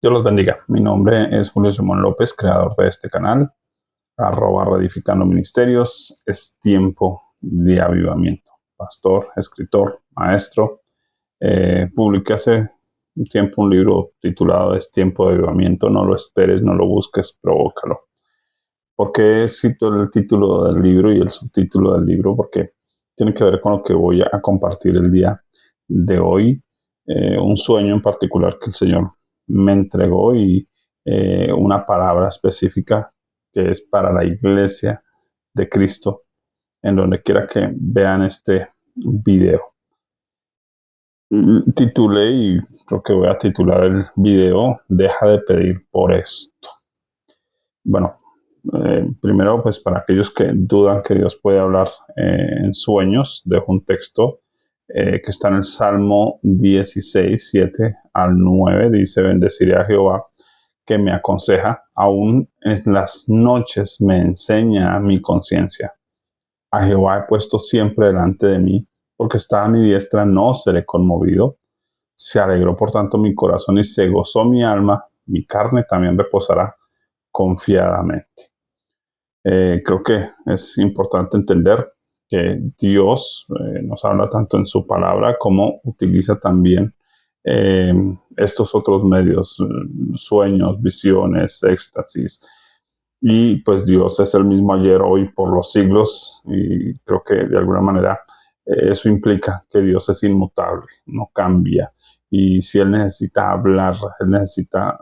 Dios los bendiga. Mi nombre es Julio Simón López, creador de este canal, @Reedificando Ministerios. Es tiempo de avivamiento. Pastor, escritor, maestro. Publiqué hace un tiempo un libro titulado Es tiempo de avivamiento. No lo esperes, no lo busques, provócalo. ¿Por qué cito el título del libro y el subtítulo del libro? Porque tiene que ver con lo que voy a compartir el día de hoy. Un sueño en particular que el Señor me entregó y una palabra específica que es para la iglesia de Cristo, en donde quiera que vean este video. Titulé, y creo que voy a titular el video, Deja de pedir por esto. Bueno, primero, pues para aquellos que dudan que Dios puede hablar en sueños, dejo un texto que está en el Salmo 16, 7 al 9. Dice: bendeciré a Jehová, que me aconseja, aún en las noches me enseña mi conciencia. A Jehová he puesto siempre delante de mí, porque está a mi diestra, no seré conmovido. Se alegró por tanto mi corazón y se gozó mi alma, mi carne también reposará confiadamente. Creo que es importante entender que Dios nos habla tanto en su palabra como utiliza también eh, estos otros medios, sueños, visiones, éxtasis. Y pues Dios es el mismo ayer, hoy, por los siglos, y creo que de alguna manera eso implica que Dios es inmutable, no cambia. Y si Él necesita hablar, Él necesita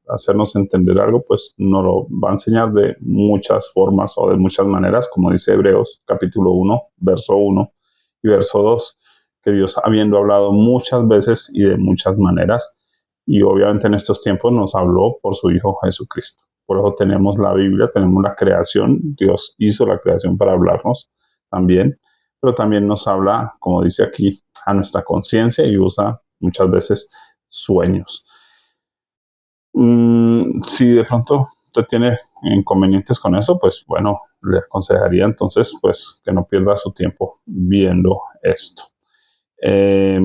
hacernos entender algo, pues nos lo va a enseñar de muchas formas o de muchas maneras, como dice Hebreos capítulo 1, verso 1 y verso 2, que Dios, habiendo hablado muchas veces y de muchas maneras, y obviamente en estos tiempos nos habló por su Hijo Jesucristo. Por eso tenemos la Biblia, tenemos la creación. Dios hizo la creación para hablarnos también, pero también nos habla, como dice aquí, a nuestra conciencia, y usa muchas veces sueños. Si de pronto usted tiene inconvenientes con eso, pues bueno, le aconsejaría entonces pues que no pierda su tiempo viendo esto. Eh,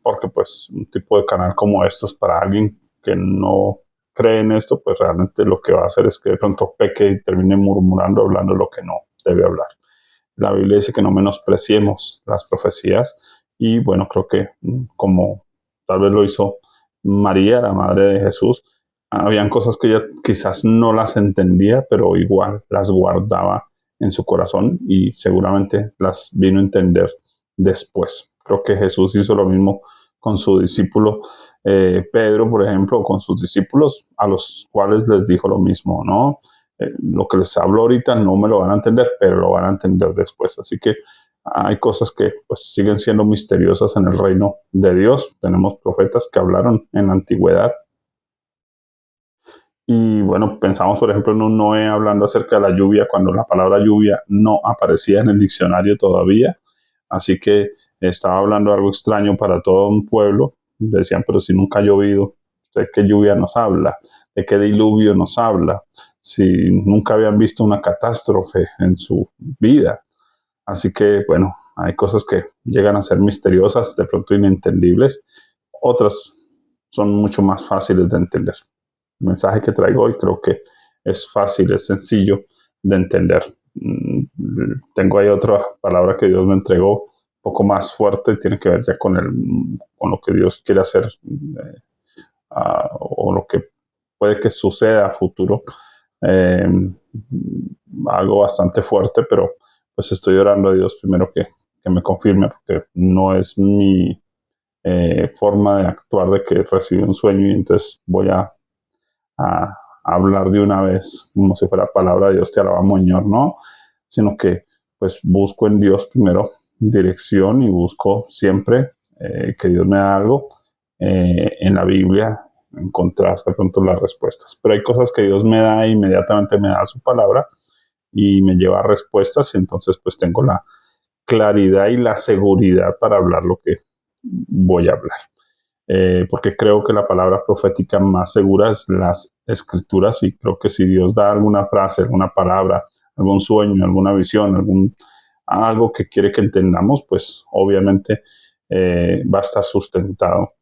Porque pues un tipo de canal como estos, para alguien que no cree en esto, pues realmente lo que va a hacer es que de pronto peque y termine murmurando, hablando lo que no debe hablar. La Biblia dice que no menospreciemos las profecías, y bueno, creo que como tal vez lo hizo María, la madre de Jesús, habían cosas que ella quizás no las entendía, pero igual las guardaba en su corazón y seguramente las vino a entender después. Creo que Jesús hizo lo mismo con su discípulo Pedro, por ejemplo, con sus discípulos, a los cuales les dijo lo mismo, ¿no? Lo que les hablo ahorita no me lo van a entender, pero lo van a entender después. Así que hay cosas que pues siguen siendo misteriosas en el reino de Dios. Tenemos profetas que hablaron en la antigüedad. Y bueno, pensamos por ejemplo en un Noé hablando acerca de la lluvia, cuando la palabra lluvia no aparecía en el diccionario todavía. Así que estaba hablando algo extraño para todo un pueblo. Decían, pero si nunca ha llovido, ¿de qué lluvia nos habla? ¿De qué diluvio nos habla? Si nunca habían visto una catástrofe en su vida. Así que bueno, hay cosas que llegan a ser misteriosas, de pronto inentendibles. Otras son mucho más fáciles de entender. El mensaje que traigo hoy creo que es fácil, es sencillo de entender. Tengo ahí otra palabra que Dios me entregó, un poco más fuerte, tiene que ver ya con lo que Dios quiere hacer o lo que puede que suceda a futuro. Eh, Algo bastante fuerte, pero pues estoy orando a Dios primero que me confirme, porque no es mi forma de actuar, de que recibí un sueño y entonces voy a hablar de una vez como si fuera palabra de Dios, te alabamos, Señor, no, sino que pues busco en Dios primero dirección, y busco siempre que Dios me da algo en la Biblia, encontrar de pronto las respuestas. Pero hay cosas que Dios me da e inmediatamente me da su palabra y me lleva a respuestas, y entonces pues tengo la claridad y la seguridad para hablar lo que voy a hablar. Porque creo que la palabra profética más segura es las escrituras, y creo que si Dios da alguna frase, alguna palabra, algún sueño, alguna visión, algo que quiere que entendamos, pues obviamente va a estar sustentado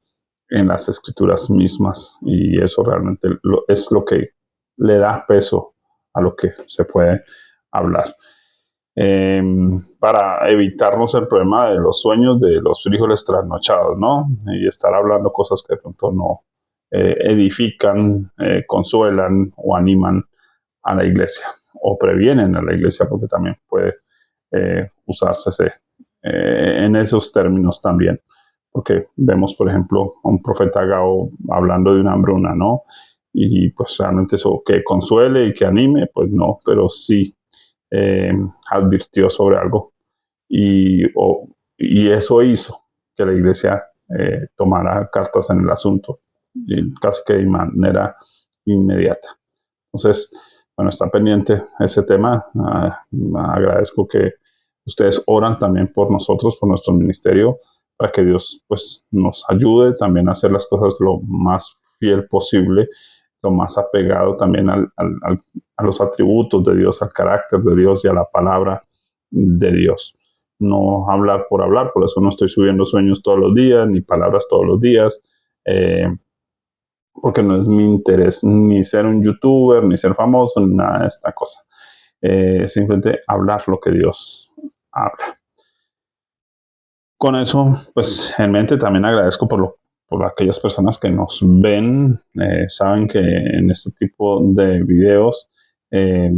en las escrituras mismas, y eso realmente es lo que le da peso a lo que se puede hablar. Eh, para evitarnos el problema de los sueños de los frijoles trasnochados, ¿no? Y estar hablando cosas que de pronto no edifican, consuelan o animan a la iglesia, o previenen a la iglesia, porque también puede usarse en esos términos también. Porque vemos, por ejemplo, a un profeta Agao hablando de una hambruna, ¿no? Y pues realmente eso que consuele y que anime, pues no, pero sí eh, advirtió sobre algo y eso hizo que la iglesia tomara cartas en el asunto, casi que de manera inmediata. Entonces, bueno, está pendiente ese tema. Agradezco que ustedes oran también por nosotros, por nuestro ministerio, para que Dios pues, nos ayude también a hacer las cosas lo más fiel posible, lo más apegado también a los atributos de Dios, al carácter de Dios y a la palabra de Dios. No hablar, por eso no estoy subiendo sueños todos los días, ni palabras todos los días. Porque no es mi interés ni ser un youtuber, ni ser famoso, ni nada de esta cosa. Simplemente hablar lo que Dios habla. Con eso, pues en mente también agradezco por aquellas personas que nos ven, saben que en este tipo de videos, eh,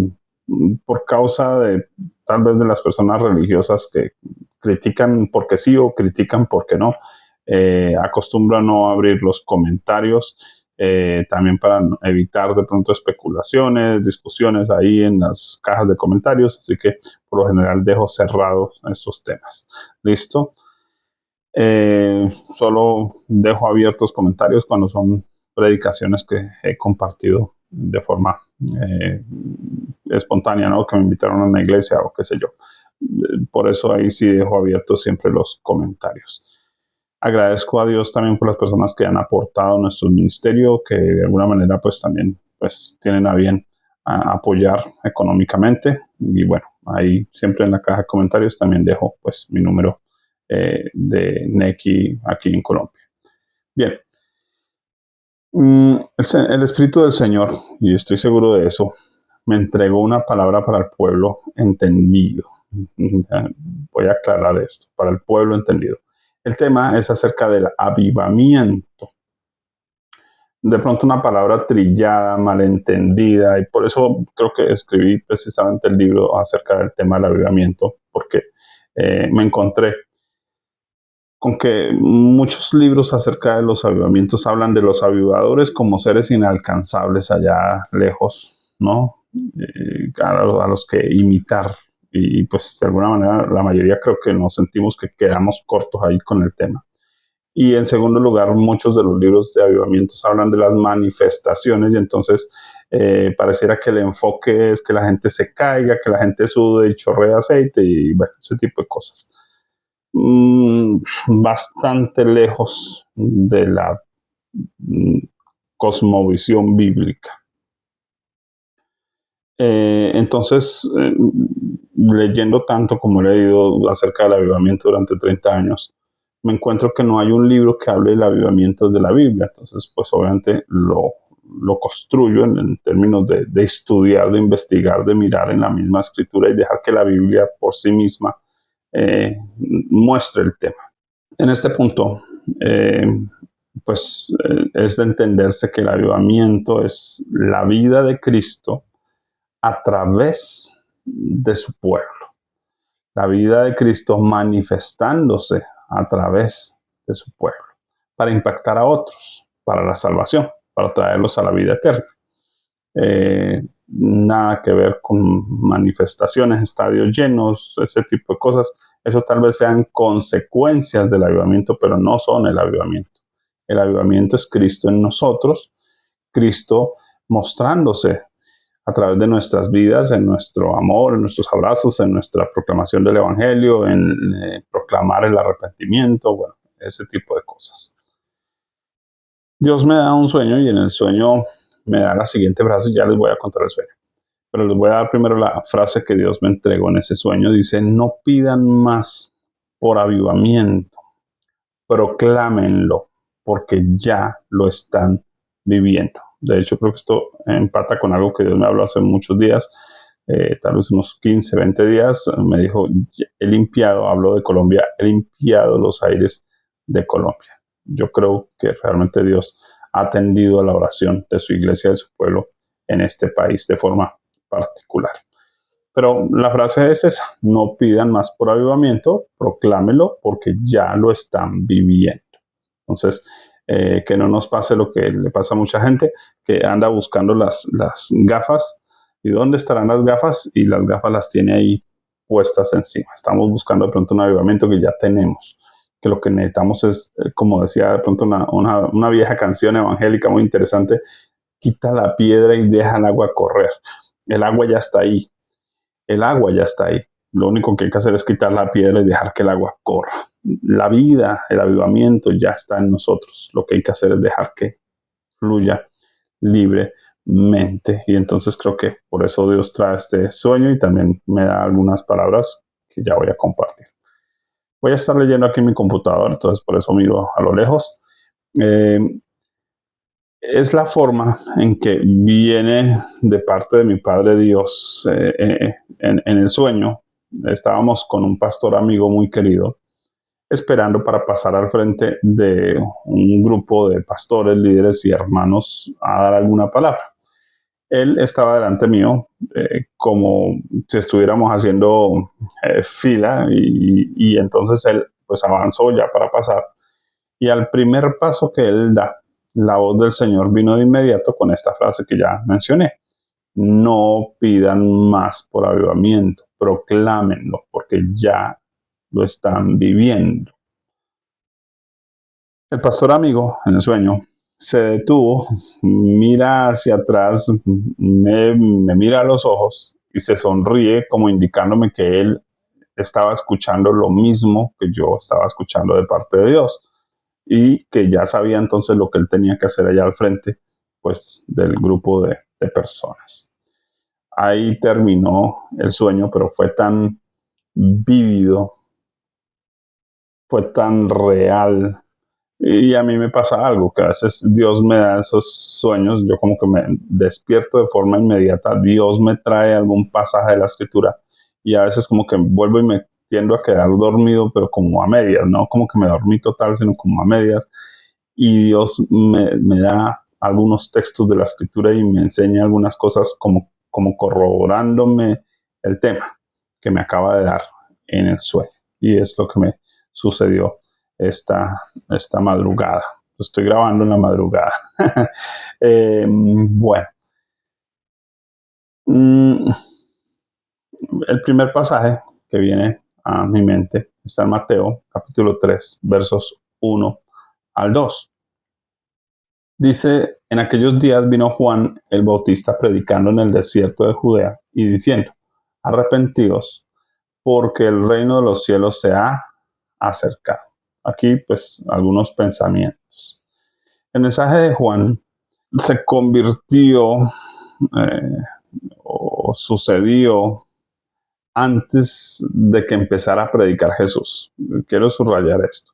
por causa de tal vez de las personas religiosas que critican porque sí o critican porque no, acostumbran no abrir los comentarios, también para evitar de pronto especulaciones, discusiones ahí en las cajas de comentarios, así que por lo general dejo cerrados estos temas. ¿Listo? Solo dejo abiertos comentarios cuando son predicaciones que he compartido de forma espontánea, ¿no? Que me invitaron a una iglesia o qué sé yo. Por eso ahí sí dejo abiertos siempre los comentarios. Agradezco a Dios también por las personas que han aportado a nuestro ministerio, que de alguna manera pues también pues tienen a bien apoyar económicamente. Y bueno, ahí siempre en la caja de comentarios también dejo pues mi número de Nequi aquí en Colombia. Bien, el Espíritu del Señor, y estoy seguro de eso, me entregó una palabra para el pueblo entendido. Voy a aclarar esto, para el pueblo entendido. El tema es acerca del avivamiento. De pronto una palabra trillada, malentendida, y por eso creo que escribí precisamente el libro acerca del tema del avivamiento, porque me encontré con que muchos libros acerca de los avivamientos hablan de los avivadores como seres inalcanzables allá lejos, ¿no? A los que imitar. Y pues de alguna manera la mayoría creo que nos sentimos que quedamos cortos ahí con el tema. Y en segundo lugar, muchos de los libros de avivamientos hablan de las manifestaciones y entonces pareciera que el enfoque es que la gente se caiga, que la gente sude y chorrea aceite y bueno, ese tipo de cosas. Bastante lejos de la mm, cosmovisión bíblica. Entonces, leyendo tanto como he leído acerca del avivamiento durante 30 años, me encuentro que no hay un libro que hable del avivamiento de la Biblia. Entonces, pues obviamente lo construyo en términos de estudiar, de investigar, de mirar en la misma escritura y dejar que la Biblia por sí misma muestre el tema. En este punto, es de entenderse que el avivamiento es la vida de Cristo a través de su pueblo. La vida de Cristo manifestándose a través de su pueblo para impactar a otros, para la salvación, para traerlos a la vida eterna. Nada que ver con manifestaciones, estadios llenos, ese tipo de cosas. Eso tal vez sean consecuencias del avivamiento, pero no son el avivamiento. El avivamiento es Cristo en nosotros, Cristo mostrándose a través de nuestras vidas, en nuestro amor, en nuestros abrazos, en nuestra proclamación del Evangelio, en proclamar el arrepentimiento, bueno, ese tipo de cosas. Dios me da un sueño y en el sueño me da la siguiente frase, ya les voy a contar el sueño. Pero les voy a dar primero la frase que Dios me entregó en ese sueño. Dice, no pidan más por avivamiento, proclámenlo, porque ya lo están viviendo. De hecho, creo que esto empata con algo que Dios me habló hace muchos días, tal vez unos 15, 20 días. Me dijo, he limpiado, habló de Colombia, he limpiado los aires de Colombia. Yo creo que realmente Dios ha atendido a la oración de su iglesia, de su pueblo en este país de forma particular. Pero la frase es esa: no pidan más por avivamiento, proclámelo porque ya lo están viviendo. Entonces, que no nos pase lo que le pasa a mucha gente, que anda buscando las gafas. ¿Y dónde estarán las gafas? Y las gafas las tiene ahí puestas encima. Estamos buscando de pronto un avivamiento que ya tenemos, que lo que necesitamos es, como decía de pronto una vieja canción evangélica muy interesante: quita la piedra y deja el agua correr. El agua ya está ahí. El agua ya está ahí. Lo único que hay que hacer es quitar la piedra y dejar que el agua corra. La vida, el avivamiento ya está en nosotros. Lo que hay que hacer es dejar que fluya libremente. Y entonces creo que por eso Dios trae este sueño y también me da algunas palabras que ya voy a compartir. Voy a estar leyendo aquí en mi computador, entonces por eso miro a lo lejos. Es la forma en que viene de parte de mi Padre Dios en el sueño. Estábamos con un pastor amigo muy querido, esperando para pasar al frente de un grupo de pastores, líderes y hermanos a dar alguna palabra. Él estaba delante mío, como si estuviéramos haciendo fila, y entonces él pues avanzó ya para pasar. Y al primer paso que él da, la voz del Señor vino de inmediato con esta frase que ya mencioné: no pidan más por avivamiento, proclámenlo, porque ya lo están viviendo. El pastor amigo, en el sueño, se detuvo, mira hacia atrás, me mira a los ojos y se sonríe como indicándome que él estaba escuchando lo mismo que yo estaba escuchando de parte de Dios, y que ya sabía entonces lo que él tenía que hacer allá al frente, pues, del grupo de personas. Ahí terminó el sueño, pero fue tan vívido, fue tan real. Y a mí me pasa algo, que a veces Dios me da esos sueños, yo como que me despierto de forma inmediata, Dios me trae algún pasaje de la escritura y a veces como que vuelvo y me tiendo a quedar dormido, pero como a medias, no como que me dormí total, sino como a medias. Y Dios me da algunos textos de la escritura y me enseña algunas cosas como corroborándome el tema que me acaba de dar en el sueño. Y es lo que me sucedió esta madrugada. Lo estoy grabando en la madrugada. Bueno, el primer pasaje que viene a mi mente está en Mateo, capítulo 3, versos 1 al 2. Dice: en aquellos días vino Juan el Bautista predicando en el desierto de Judea y diciendo: arrepentidos, porque el reino de los cielos se ha acercado. Aquí, pues, algunos pensamientos. El mensaje de Juan se convirtió eh, o sucedió antes de que empezara a predicar Jesús. Quiero subrayar esto.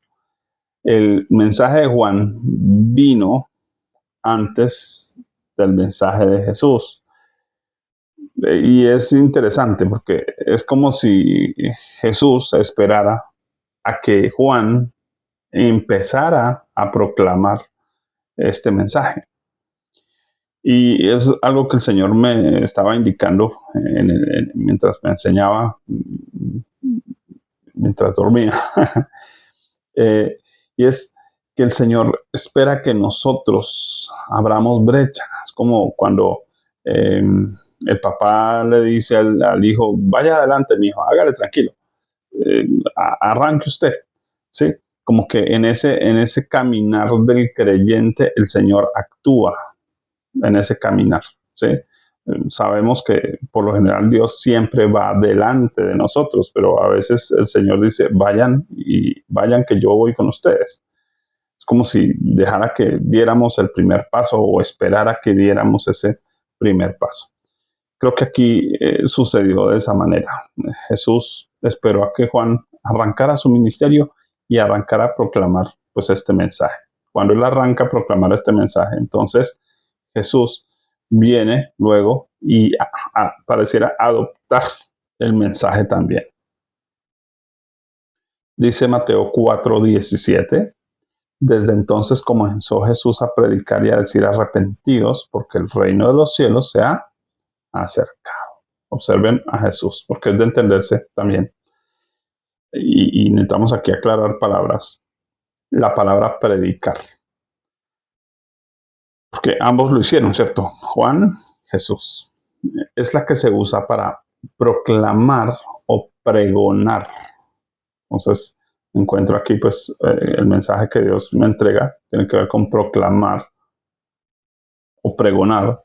El mensaje de Juan vino antes del mensaje de Jesús. Y es interesante porque es como si Jesús esperara a que Juan empezara a proclamar este mensaje. Y es algo que el Señor me estaba indicando mientras me enseñaba, mientras dormía. Y es que el Señor espera que nosotros abramos brecha. Es como cuando el papá le dice al hijo: vaya adelante, mi hijo, hágale tranquilo, arranque usted, ¿sí? Como que en ese caminar del creyente el Señor actúa en ese caminar, ¿sí? Sabemos que por lo general Dios siempre va delante de nosotros, pero a veces el Señor dice: vayan que yo voy con ustedes. Es como si dejara que diéramos el primer paso o esperara que diéramos ese primer paso. Creo que aquí sucedió de esa manera. Jesús esperó a que Juan arrancara su ministerio y arrancara a proclamar pues este mensaje. cuando él arranca a proclamar este mensaje. Entonces Jesús viene luego y pareciera adoptar el mensaje también. Dice Mateo 4:17. Desde entonces comenzó Jesús a predicar y a decir: arrepentidos, porque el reino de los cielos se ha acercado. Observen a Jesús, porque es de entenderse también. Y necesitamos aquí aclarar palabras. La palabra predicar. Porque ambos lo hicieron, ¿cierto? Juan, Jesús. Es la que se usa para proclamar o pregonar. Entonces, encuentro aquí pues el mensaje que Dios me entrega tiene que ver con proclamar o pregonar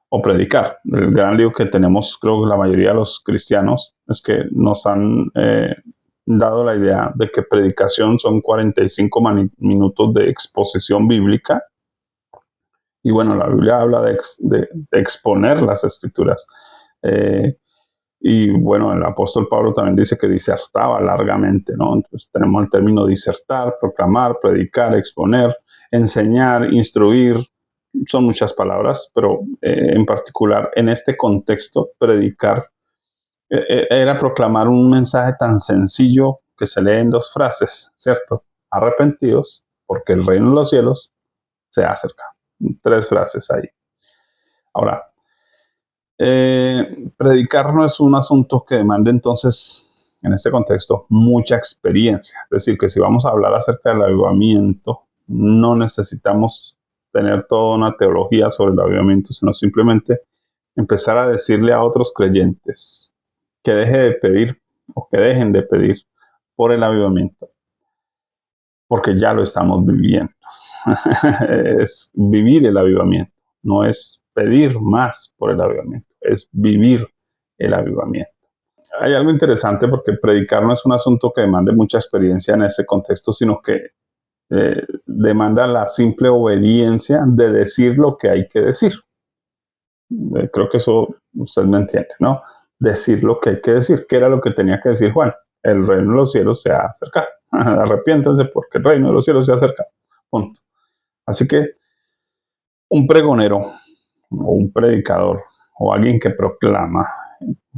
o predicar. El gran lío que tenemos, creo que la mayoría de los cristianos, es que nos han dado la idea de que predicación son 45 minutos de exposición bíblica. Y bueno, la Biblia habla de exponer las escrituras. Y bueno, el apóstol Pablo también dice que disertaba largamente, ¿no? Entonces tenemos el término disertar, proclamar, predicar, exponer, enseñar, instruir. Son muchas palabras, pero en particular en este contexto, predicar era proclamar un mensaje tan sencillo que se lee en 2 frases, ¿cierto? Arrepentidos, porque el reino de los cielos se acerca. 3 frases ahí. Ahora, predicar no es un asunto que demande entonces, en este contexto, mucha experiencia. Es decir, que si vamos a hablar acerca del avivamiento, no necesitamos tener toda una teología sobre el avivamiento, sino simplemente empezar a decirle a otros creyentes que deje de pedir o que dejen de pedir por el avivamiento, porque ya lo estamos viviendo. Es vivir el avivamiento, no es pedir más por el avivamiento, es vivir el avivamiento. Hay algo interesante porque predicar no es un asunto que demande mucha experiencia en ese contexto, sino que demanda la simple obediencia de decir lo que hay que decir. Creo que eso usted me entiende, ¿no? Decir lo que hay que decir. ¿Qué era lo que tenía que decir Juan? El reino de los cielos se ha acercado. Arrepiéntanse porque el reino de los cielos se ha acercado. Punto. Así que un pregonero o un predicador o alguien que proclama,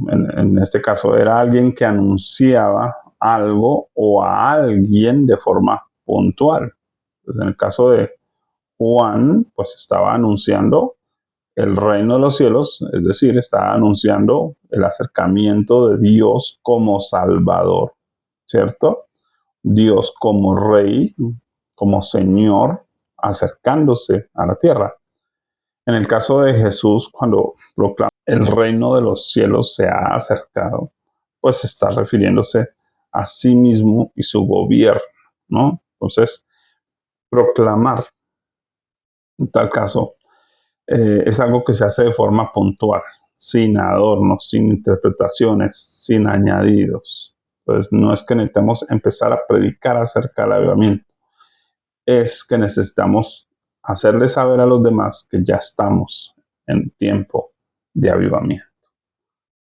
en este caso era alguien que anunciaba algo o a alguien de forma puntual. Entonces, en el caso de Juan, pues estaba anunciando el reino de los cielos, es decir, estaba anunciando el acercamiento de Dios como Salvador, ¿cierto? Dios como Rey, como Señor, acercándose a la tierra. En el caso de Jesús, cuando proclama el reino de los cielos se ha acercado, pues está refiriéndose a sí mismo y su gobierno, ¿no? Entonces, proclamar, en tal caso, es algo que se hace de forma puntual, sin adornos, sin interpretaciones, sin añadidos. Entonces, no es que necesitemos empezar a predicar acerca del avivamiento, es que necesitamos hacerle saber a los demás que ya estamos en tiempo de avivamiento.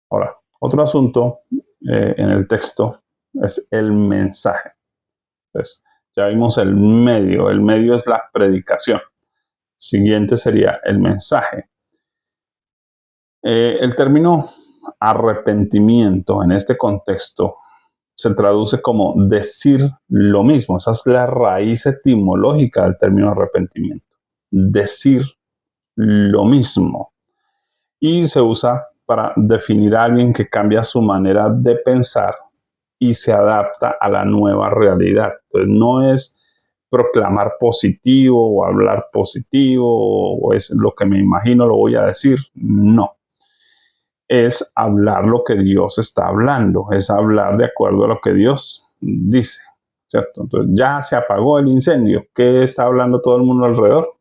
Ahora, otro asunto en el texto es el mensaje. Entonces, ya vimos el medio es la predicación. Siguiente sería el mensaje. El término arrepentimiento en este contexto se traduce como decir lo mismo. Esa es la raíz etimológica del término arrepentimiento. Decir lo mismo. Y se usa para definir a alguien que cambia su manera de pensar y se adapta a la nueva realidad. Entonces no es proclamar positivo o hablar positivo o es lo que me imagino lo voy a decir. No. Es hablar lo que Dios está hablando, es hablar de acuerdo a lo que Dios dice, ¿cierto? Entonces ya se apagó el incendio. ¿Qué está hablando todo el mundo alrededor?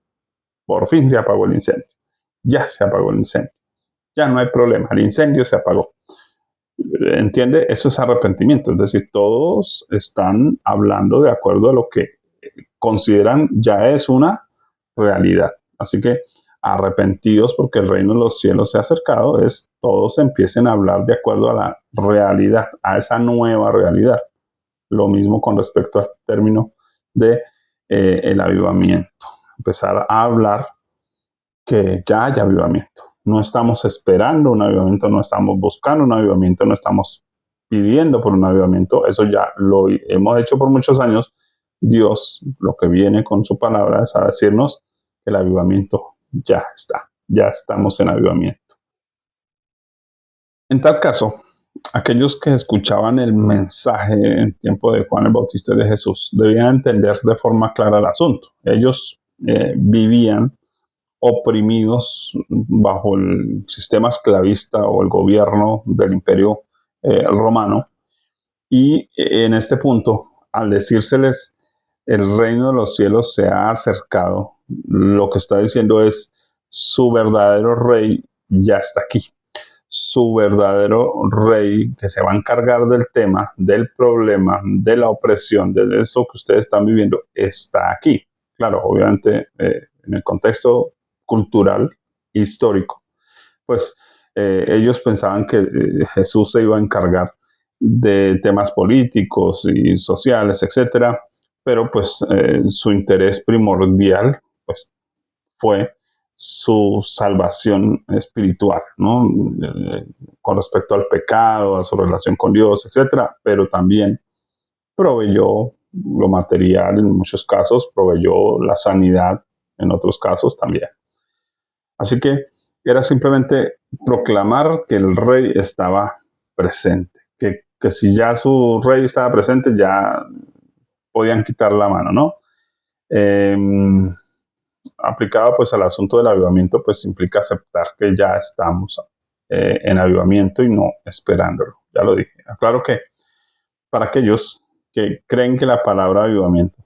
Por fin se apagó el incendio. Ya se apagó el incendio. Ya no hay problema, el incendio se apagó. ¿Entiende? Eso es arrepentimiento, es decir, todos están hablando de acuerdo a lo que consideran ya es una realidad. Así que arrepentidos porque el reino de los cielos se ha acercado, es todos empiecen a hablar de acuerdo a la realidad, a esa nueva realidad. Lo mismo con respecto al término de el avivamiento. Empezar a hablar que ya hay avivamiento. No estamos esperando un avivamiento, no estamos buscando un avivamiento, no estamos pidiendo por un avivamiento. Eso ya lo hemos hecho por muchos años. Dios lo que viene con su palabra es a decirnos que el avivamiento ya está, ya estamos en avivamiento. En tal caso, aquellos que escuchaban el mensaje en tiempo de Juan el Bautista y de Jesús debían entender de forma clara el asunto. Ellos vivían oprimidos bajo el sistema esclavista o el gobierno del imperio romano. Y en este punto, al decírseles el reino de los cielos se ha acercado, lo que está diciendo es su verdadero rey ya está aquí. Su verdadero rey que se va a encargar del tema, del problema, de la opresión, de eso que ustedes están viviendo, está aquí. Claro, obviamente en el contexto cultural, histórico, pues ellos pensaban que Jesús se iba a encargar de temas políticos y sociales, etcétera, pero pues su interés primordial pues fue su salvación espiritual, ¿no? Con respecto al pecado, a su relación con Dios, etcétera, pero también proveyó lo material en muchos casos, proveyó la sanidad en otros casos también. Así que era simplemente proclamar que el rey estaba presente, que si ya su rey estaba presente, ya podían quitar la mano, ¿no? Eh, Aplicado pues al asunto del avivamiento, pues implica aceptar que ya estamos en avivamiento y no esperándolo. Ya lo dije. Claro que para aquellos que creen que la palabra avivamiento,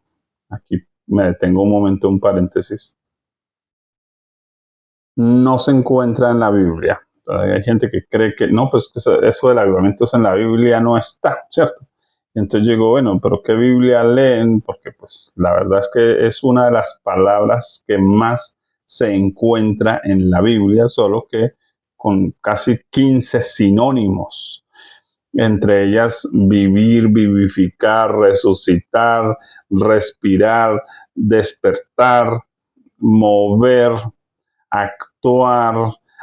aquí me detengo un momento, un paréntesis, no se encuentra en la Biblia. Hay gente que cree que no, pues que eso del avivamiento en la Biblia no está, ¿cierto? Y entonces yo digo, bueno, pero ¿qué Biblia leen? Porque pues la verdad es que es una de las palabras que más se encuentra en la Biblia, solo que con casi 15 sinónimos. Entre ellas vivir, vivificar, resucitar, respirar, despertar, mover, actuar,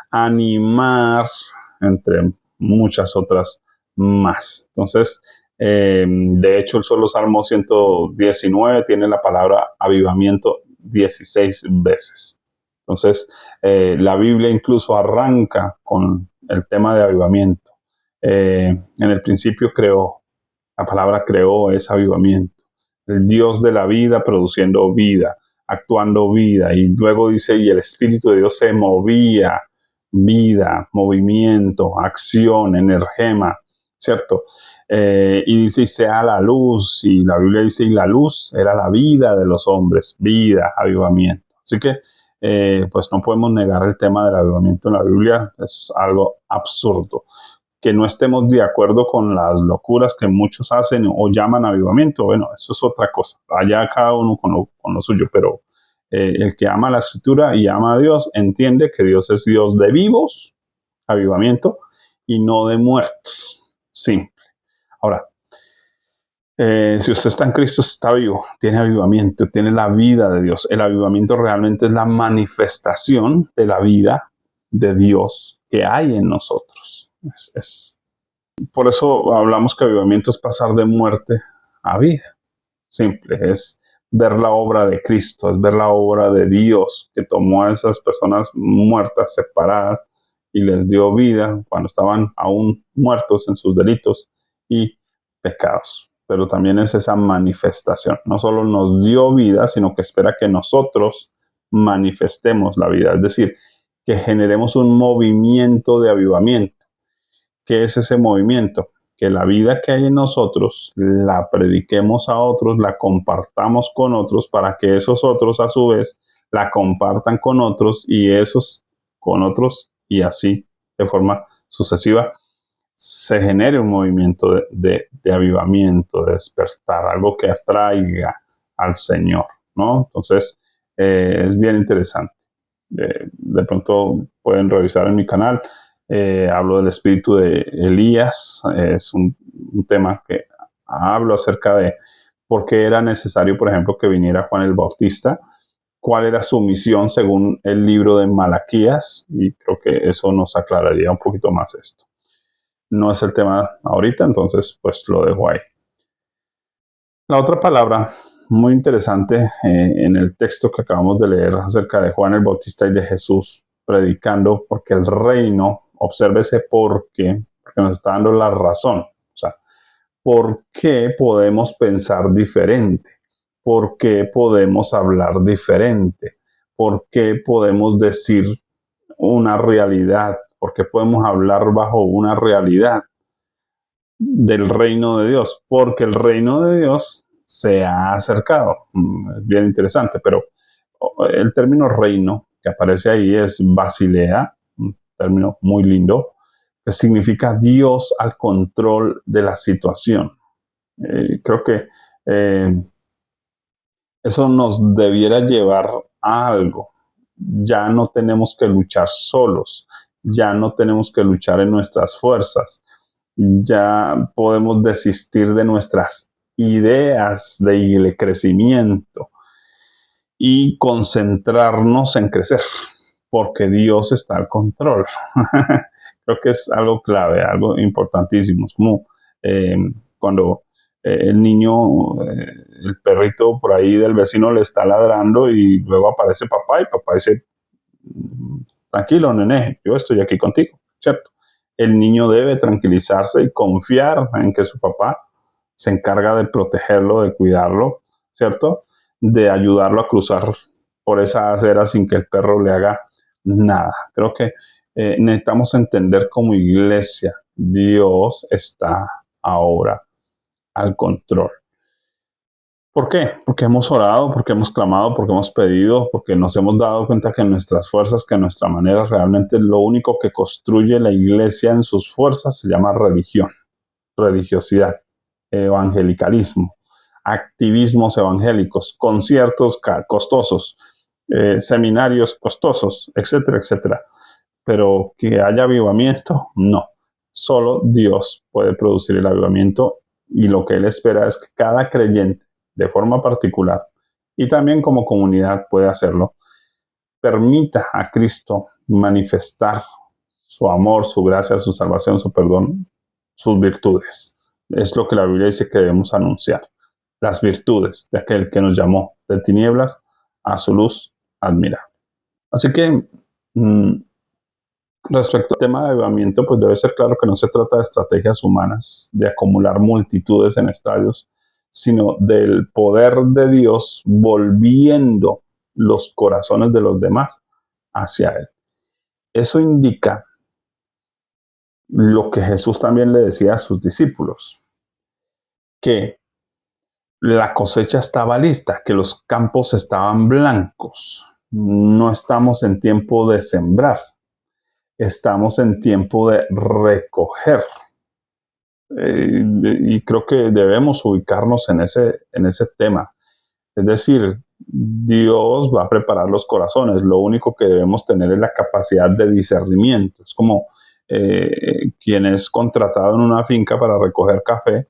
animar, entre muchas otras más. Entonces, de hecho, el solo Salmo 119 tiene la palabra avivamiento 16 veces. Entonces, la Biblia incluso arranca con el tema de avivamiento. En el principio creó, la palabra creó es avivamiento. El Dios de la vida produciendo vida, actuando vida. Y luego dice, y el Espíritu de Dios se movía, vida, movimiento, acción, energema, ¿cierto? Y dice, y sea la luz, y la Biblia dice, y la luz era la vida de los hombres, vida, avivamiento. Así que, pues no podemos negar el tema del avivamiento en la Biblia, es algo absurdo. Que no estemos de acuerdo con las locuras que muchos hacen o llaman avivamiento, bueno, eso es otra cosa. Allá cada uno con lo suyo, pero el que ama la escritura y ama a Dios entiende que Dios es Dios de vivos, avivamiento, y no de muertos. Simple. Ahora, si usted está en Cristo, está vivo, tiene avivamiento, tiene la vida de Dios. El avivamiento realmente es la manifestación de la vida de Dios que hay en nosotros. Por eso hablamos que avivamiento es pasar de muerte a vida. Simple, es ver la obra de Cristo, es ver la obra de Dios que tomó a esas personas muertas, separadas, y les dio vida cuando estaban aún muertos en sus delitos y pecados. Pero también es esa manifestación. No solo nos dio vida, sino que espera que nosotros manifestemos la vida. Es decir, que generemos un movimiento de avivamiento. ¿Qué es ese movimiento? Que la vida que hay en nosotros la prediquemos a otros, la compartamos con otros para que esos otros a su vez la compartan con otros y esos con otros y así de forma sucesiva se genere un movimiento de avivamiento, de despertar, algo que atraiga al Señor, ¿no? Entonces, es bien interesante. De pronto pueden revisar en mi canal. Hablo del espíritu de Elías. Es un tema que hablo acerca ¿Por qué era necesario, por ejemplo, que viniera Juan el Bautista? ¿Cuál era su misión según el libro de Malaquías? Y creo que eso nos aclararía un poquito más esto. No es el tema ahorita, entonces pues lo dejo ahí. La otra palabra muy interesante en el texto que acabamos de leer acerca de Juan el Bautista y de Jesús predicando, porque el reino, observe ese porque nos está dando la razón. O sea, ¿por qué podemos pensar diferente? ¿Por qué podemos hablar diferente? ¿Por qué podemos decir una realidad? ¿Por qué podemos hablar bajo una realidad del reino de Dios? Porque el reino de Dios se ha acercado. Es bien interesante, pero el término reino que aparece ahí es Basilea, un término muy lindo, que significa Dios al control de la situación. Creo que eso nos debiera llevar a algo. Ya no tenemos que luchar solos, ya no tenemos que luchar en nuestras fuerzas, ya podemos desistir de nuestras ideas de crecimiento y concentrarnos en crecer, porque Dios está al control. Creo que es algo clave, algo importantísimo. Es como eh, cuando el niño, el perrito por ahí del vecino le está ladrando y luego aparece papá y papá dice, tranquilo, nene, yo estoy aquí contigo, ¿cierto? El niño debe tranquilizarse y confiar en que su papá se encarga de protegerlo, de cuidarlo, ¿cierto? De ayudarlo a cruzar por esa acera sin que el perro le haga nada. Creo que necesitamos entender como iglesia, Dios está ahora al control. ¿Por qué? Porque hemos orado, porque hemos clamado, porque hemos pedido, porque nos hemos dado cuenta que nuestras fuerzas, que nuestra manera, realmente lo único que construye la iglesia en sus fuerzas se llama religión, religiosidad, evangelicalismo, activismos evangélicos, conciertos costosos, seminarios costosos, etcétera, etcétera. Pero que haya avivamiento, no. Solo Dios puede producir el avivamiento y lo que Él espera es que cada creyente, de forma particular, y también como comunidad puede hacerlo, permita a Cristo manifestar su amor, su gracia, su salvación, su perdón, sus virtudes. Es lo que la Biblia dice que debemos anunciar. Las virtudes de aquel que nos llamó de tinieblas a su luz admirable. Así que respecto al tema de avivamiento, pues debe ser claro que no se trata de estrategias humanas, de acumular multitudes en estadios, sino del poder de Dios volviendo los corazones de los demás hacia Él. Eso indica lo que Jesús también le decía a sus discípulos, que la cosecha estaba lista, que los campos estaban blancos. No estamos en tiempo de sembrar, estamos en tiempo de recoger. Y creo que debemos ubicarnos en ese tema. Es decir, Dios va a preparar los corazones. Lo único que debemos tener es la capacidad de discernimiento. Es como quien es contratado en una finca para recoger café.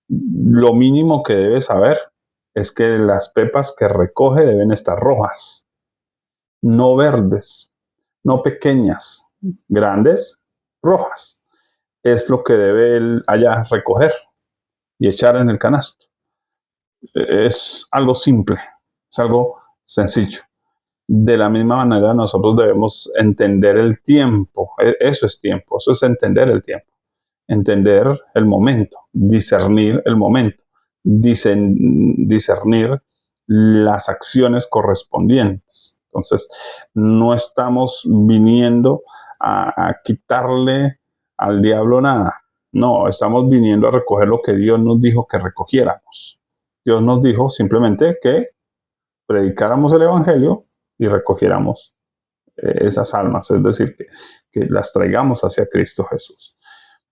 Lo mínimo que debe saber es que las pepas que recoge deben estar rojas, no verdes, no pequeñas, grandes, rojas. Es lo que debe él allá recoger y echar en el canasto. Es algo simple, es algo sencillo. De la misma manera, nosotros debemos entender el tiempo. Eso es tiempo, eso es entender el tiempo. Entender el momento, discernir el momento, discernir las acciones correspondientes. Entonces, no estamos viniendo a quitarle al diablo nada. No, estamos viniendo a recoger lo que Dios nos dijo que recogiéramos. Dios nos dijo simplemente que predicáramos el Evangelio y recogiéramos esas almas, es decir, que las traigamos hacia Cristo Jesús.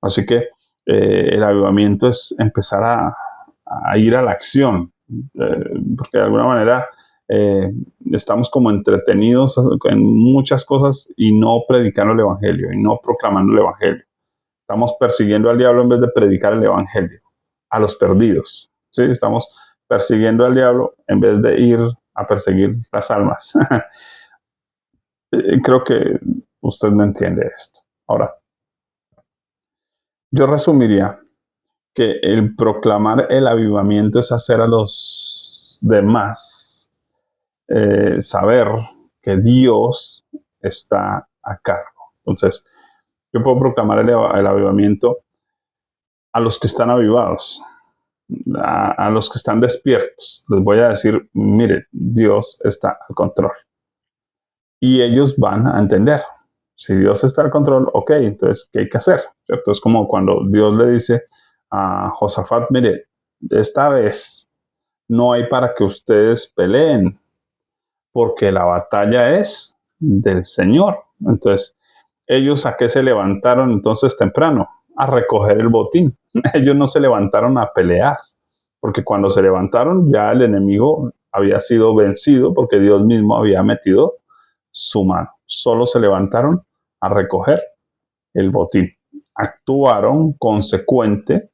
Así que el avivamiento es empezar a ir a la acción, porque de alguna manera estamos como entretenidos en muchas cosas y no predicando el Evangelio y no proclamando el Evangelio. Estamos persiguiendo al diablo en vez de predicar el Evangelio a los perdidos. ¿Sí? Estamos persiguiendo al diablo en vez de ir a perseguir las almas. Creo que usted me entiende esto. Ahora, yo resumiría que el proclamar el avivamiento es hacer a los demás saber que Dios está a cargo. Entonces, yo puedo proclamar el avivamiento a los que están avivados, a los que están despiertos. Les voy a decir, mire, Dios está al control. Y ellos van a entender. Si Dios está al control, ok, entonces, ¿qué hay que hacer? ¿Cierto? Es como cuando Dios le dice a Josafat, mire, esta vez no hay para que ustedes peleen, porque la batalla es del Señor. Entonces, ellos a qué se levantaron entonces temprano? A recoger el botín. Ellos no se levantaron a pelear, porque cuando se levantaron ya el enemigo había sido vencido porque Dios mismo había metido su mano. Solo se levantaron a recoger el botín. Actuaron consecuente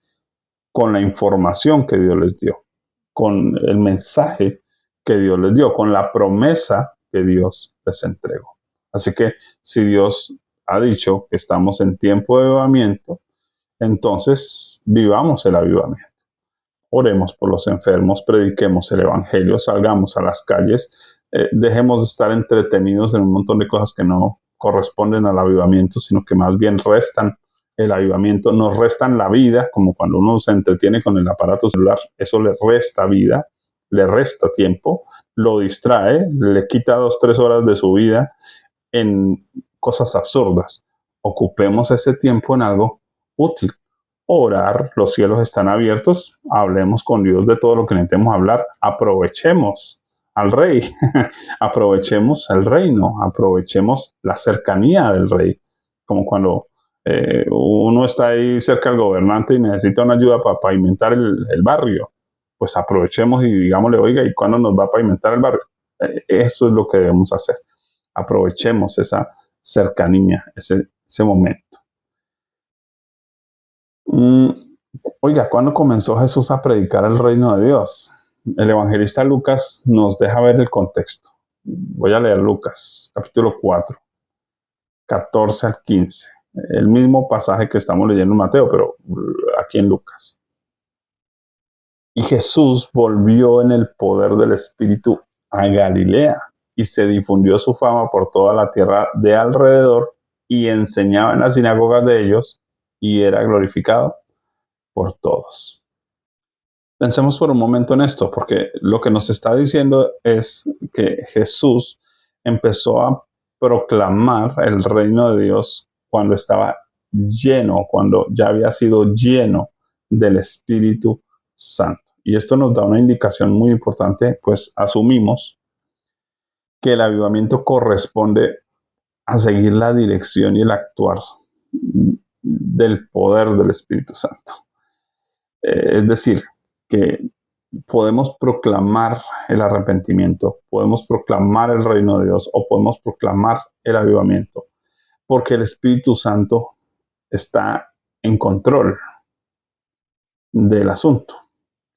con la información que Dios les dio, con el mensaje que Dios les dio, con la promesa que Dios les entregó. Así que si Dios ha dicho que estamos en tiempo de avivamiento, entonces vivamos el avivamiento. Oremos por los enfermos, prediquemos el evangelio, salgamos a las calles, dejemos de estar entretenidos en un montón de cosas que no corresponden al avivamiento, sino que más bien restan el avivamiento, nos restan la vida, como cuando uno se entretiene con el aparato celular, eso le resta vida, le resta tiempo, lo distrae, le quita 2, 3 horas de su vida en cosas absurdas. Ocupemos ese tiempo en algo útil. Orar, los cielos están abiertos, hablemos con Dios de todo lo que necesitemos hablar, aprovechemos al rey, aprovechemos el reino, aprovechemos la cercanía del rey, como cuando uno está ahí cerca del gobernante y necesita una ayuda para pavimentar el barrio, pues aprovechemos y digámosle, oiga, ¿y cuándo nos va a pavimentar el barrio? Eso es lo que debemos hacer, aprovechemos esa cercanía, ese momento. Mm, Oiga, ¿cuándo comenzó Jesús a predicar el reino de Dios? El evangelista Lucas nos deja ver el contexto. Voy a leer Lucas, capítulo 4, 14 al 15. El mismo pasaje que estamos leyendo en Mateo, pero aquí en Lucas. Y Jesús volvió en el poder del Espíritu a Galilea y se difundió su fama por toda la tierra de alrededor y enseñaba en las sinagogas de ellos y era glorificado por todos. Pensemos por un momento en esto, porque lo que nos está diciendo es que Jesús empezó a proclamar el reino de Dios cuando estaba lleno, cuando ya había sido lleno del Espíritu Santo. Y esto nos da una indicación muy importante, pues asumimos que el avivamiento corresponde a seguir la dirección y el actuar del poder del Espíritu Santo. Es decir, que podemos proclamar el arrepentimiento, podemos proclamar el reino de Dios o podemos proclamar el avivamiento, porque el Espíritu Santo está en control del asunto.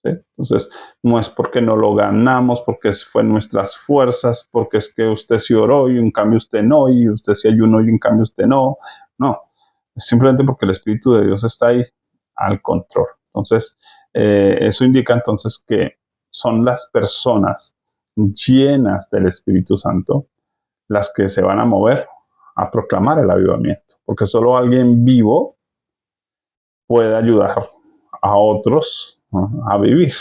¿Sí? Entonces, no es porque no lo ganamos, porque fue nuestras fuerzas, porque es que usted sí oró y en cambio usted no, y usted sí ayunó y en cambio usted no. No, es simplemente porque el Espíritu de Dios está ahí al control. Entonces, eso indica entonces que son las personas llenas del Espíritu Santo las que se van a mover a proclamar el avivamiento, porque solo alguien vivo puede ayudar a otros, ¿no?, a vivir,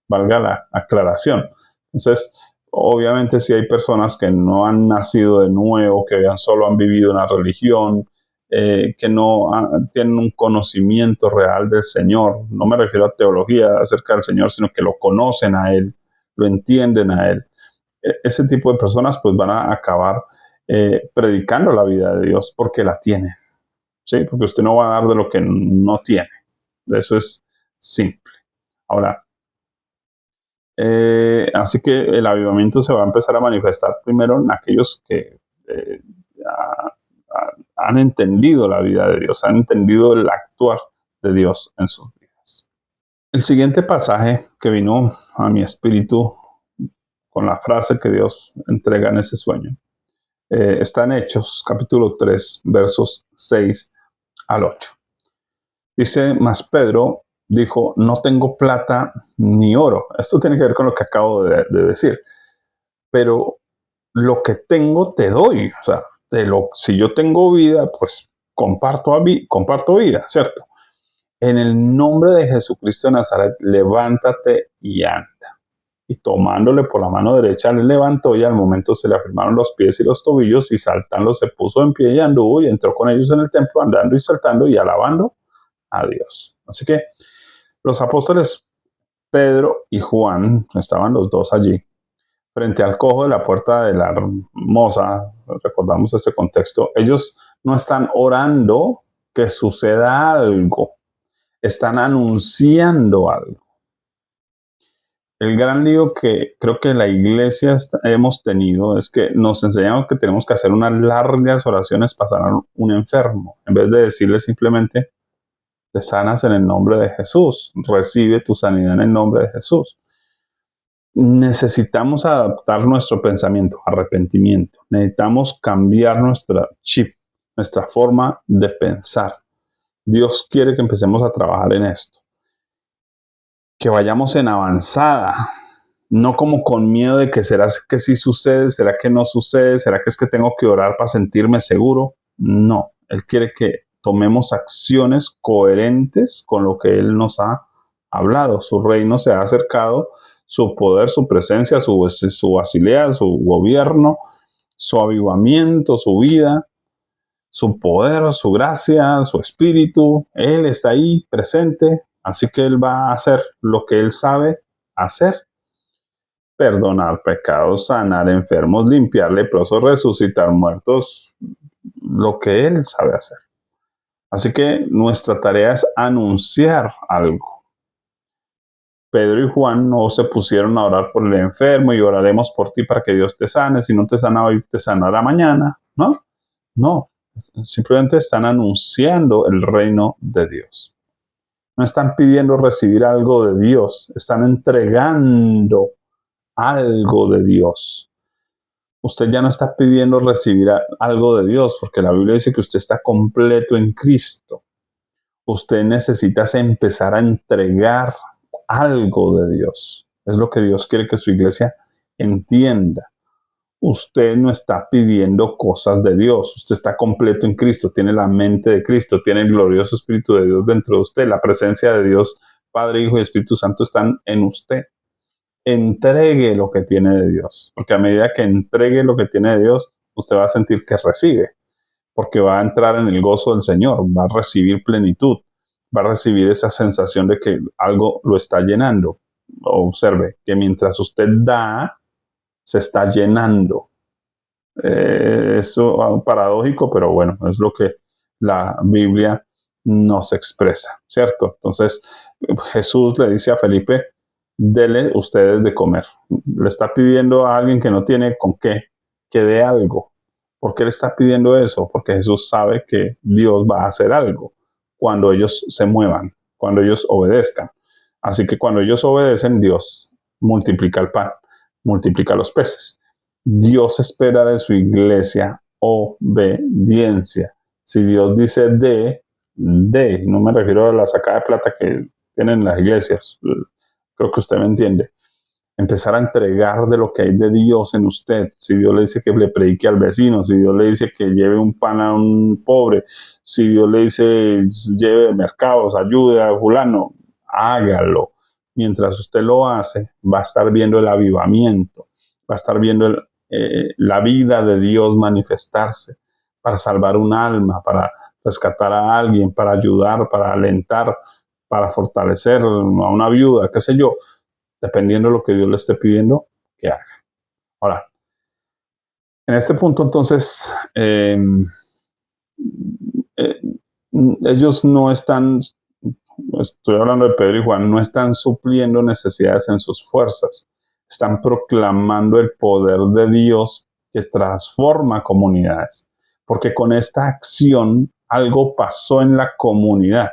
valga la aclaración. Entonces, obviamente si hay personas que no han nacido de nuevo, que solo han vivido una religión, que no tienen un conocimiento real del Señor, no me refiero a teología acerca del Señor, sino que lo conocen a Él, lo entienden a Él. Ese tipo de personas pues van a acabar predicando la vida de Dios porque la tienen, ¿sí? Porque usted no va a dar de lo que no tiene. Eso es simple. Ahora, así que el avivamiento se va a empezar a manifestar primero en aquellos que han entendido la vida de Dios, han entendido el actuar de Dios en sus vidas. El siguiente pasaje que vino a mi espíritu con la frase que Dios entrega en ese sueño está en Hechos, capítulo 3, versos 6 al 8. Dice, mas Pedro dijo, no tengo plata ni oro. Esto tiene que ver con lo que acabo de decir. Pero lo que tengo te doy. O sea, si yo tengo vida, pues comparto vida, ¿cierto? En el nombre de Jesucristo de Nazaret, levántate y anda. Y tomándole por la mano derecha, le levantó y al momento se le afirmaron los pies y los tobillos y saltando se puso en pie y anduvo y entró con ellos en el templo andando y saltando y alabando a Dios. Así que los apóstoles Pedro y Juan, estaban los dos allí, frente al cojo de la puerta de la hermosa, recordamos ese contexto, ellos no están orando que suceda algo, están anunciando algo. El gran lío que creo que la iglesia hemos tenido es que nos enseñamos que tenemos que hacer unas largas oraciones para sanar un enfermo, en vez de decirle simplemente, te sanas en el nombre de Jesús, recibe tu sanidad en el nombre de Jesús. Necesitamos adaptar nuestro pensamiento, arrepentimiento. Necesitamos cambiar nuestra chip, nuestra forma de pensar. Dios quiere que empecemos a trabajar en esto. Que vayamos en avanzada, no como con miedo de que será que sí sucede, será que no sucede, será que es que tengo que orar para sentirme seguro. No, Él quiere que tomemos acciones coherentes con lo que Él nos ha hablado. Su reino se ha acercado, su poder, su presencia, su basilea, su gobierno, su avivamiento, su vida, su poder, su gracia, su espíritu. Él está ahí presente, así que Él va a hacer lo que Él sabe hacer. Perdonar pecados, sanar enfermos, limpiar leprosos, resucitar muertos, lo que Él sabe hacer. Así que nuestra tarea es anunciar algo. Pedro y Juan no se pusieron a orar por el enfermo y oraremos por ti para que Dios te sane. Si no te sana hoy, te sanará mañana. No, no. Simplemente están anunciando el reino de Dios. No están pidiendo recibir algo de Dios, están entregando algo de Dios. Usted ya no está pidiendo recibir algo de Dios, porque la Biblia dice que usted está completo en Cristo. Usted necesita empezar a entregar algo de Dios. Es lo que Dios quiere que su iglesia entienda. Usted no está pidiendo cosas de Dios. Usted está completo en Cristo, tiene la mente de Cristo, tiene el glorioso Espíritu de Dios dentro de usted. La presencia de Dios, Padre, Hijo y Espíritu Santo están en usted. Entregue lo que tiene de Dios, porque a medida que entregue lo que tiene de Dios, usted va a sentir que recibe, porque va a entrar en el gozo del Señor, va a recibir plenitud, va a recibir esa sensación de que algo lo está llenando. Observe que mientras usted da, se está llenando. Eso es paradójico, pero bueno, es lo que la Biblia nos expresa, ¿cierto? Entonces, Jesús le dice a Felipe, dele ustedes de comer. Le está pidiendo a alguien que no tiene con qué, que dé algo. ¿Por qué le está pidiendo eso? Porque Jesús sabe que Dios va a hacer algo cuando ellos se muevan, cuando ellos obedezcan. Así que cuando ellos obedecen, Dios multiplica el pan, multiplica los peces. Dios espera de su iglesia obediencia. Si Dios dice de, no me refiero a la sacada de plata que tienen las iglesias, creo que usted me entiende. Empezar a entregar de lo que hay de Dios en usted. Si Dios le dice que le predique al vecino, si Dios le dice que lleve un pan a un pobre, si Dios le dice lleve mercados, ayude a fulano, hágalo. Mientras usted lo hace, va a estar viendo el avivamiento, va a estar viendo la vida de Dios manifestarse para salvar un alma, para rescatar a alguien, para ayudar, para alentar, para fortalecer a una viuda, qué sé yo, dependiendo de lo que Dios le esté pidiendo que haga. Ahora, en este punto entonces, ellos no están, estoy hablando de Pedro y Juan, no están supliendo necesidades en sus fuerzas, están proclamando el poder de Dios que transforma comunidades, porque con esta acción algo pasó en la comunidad.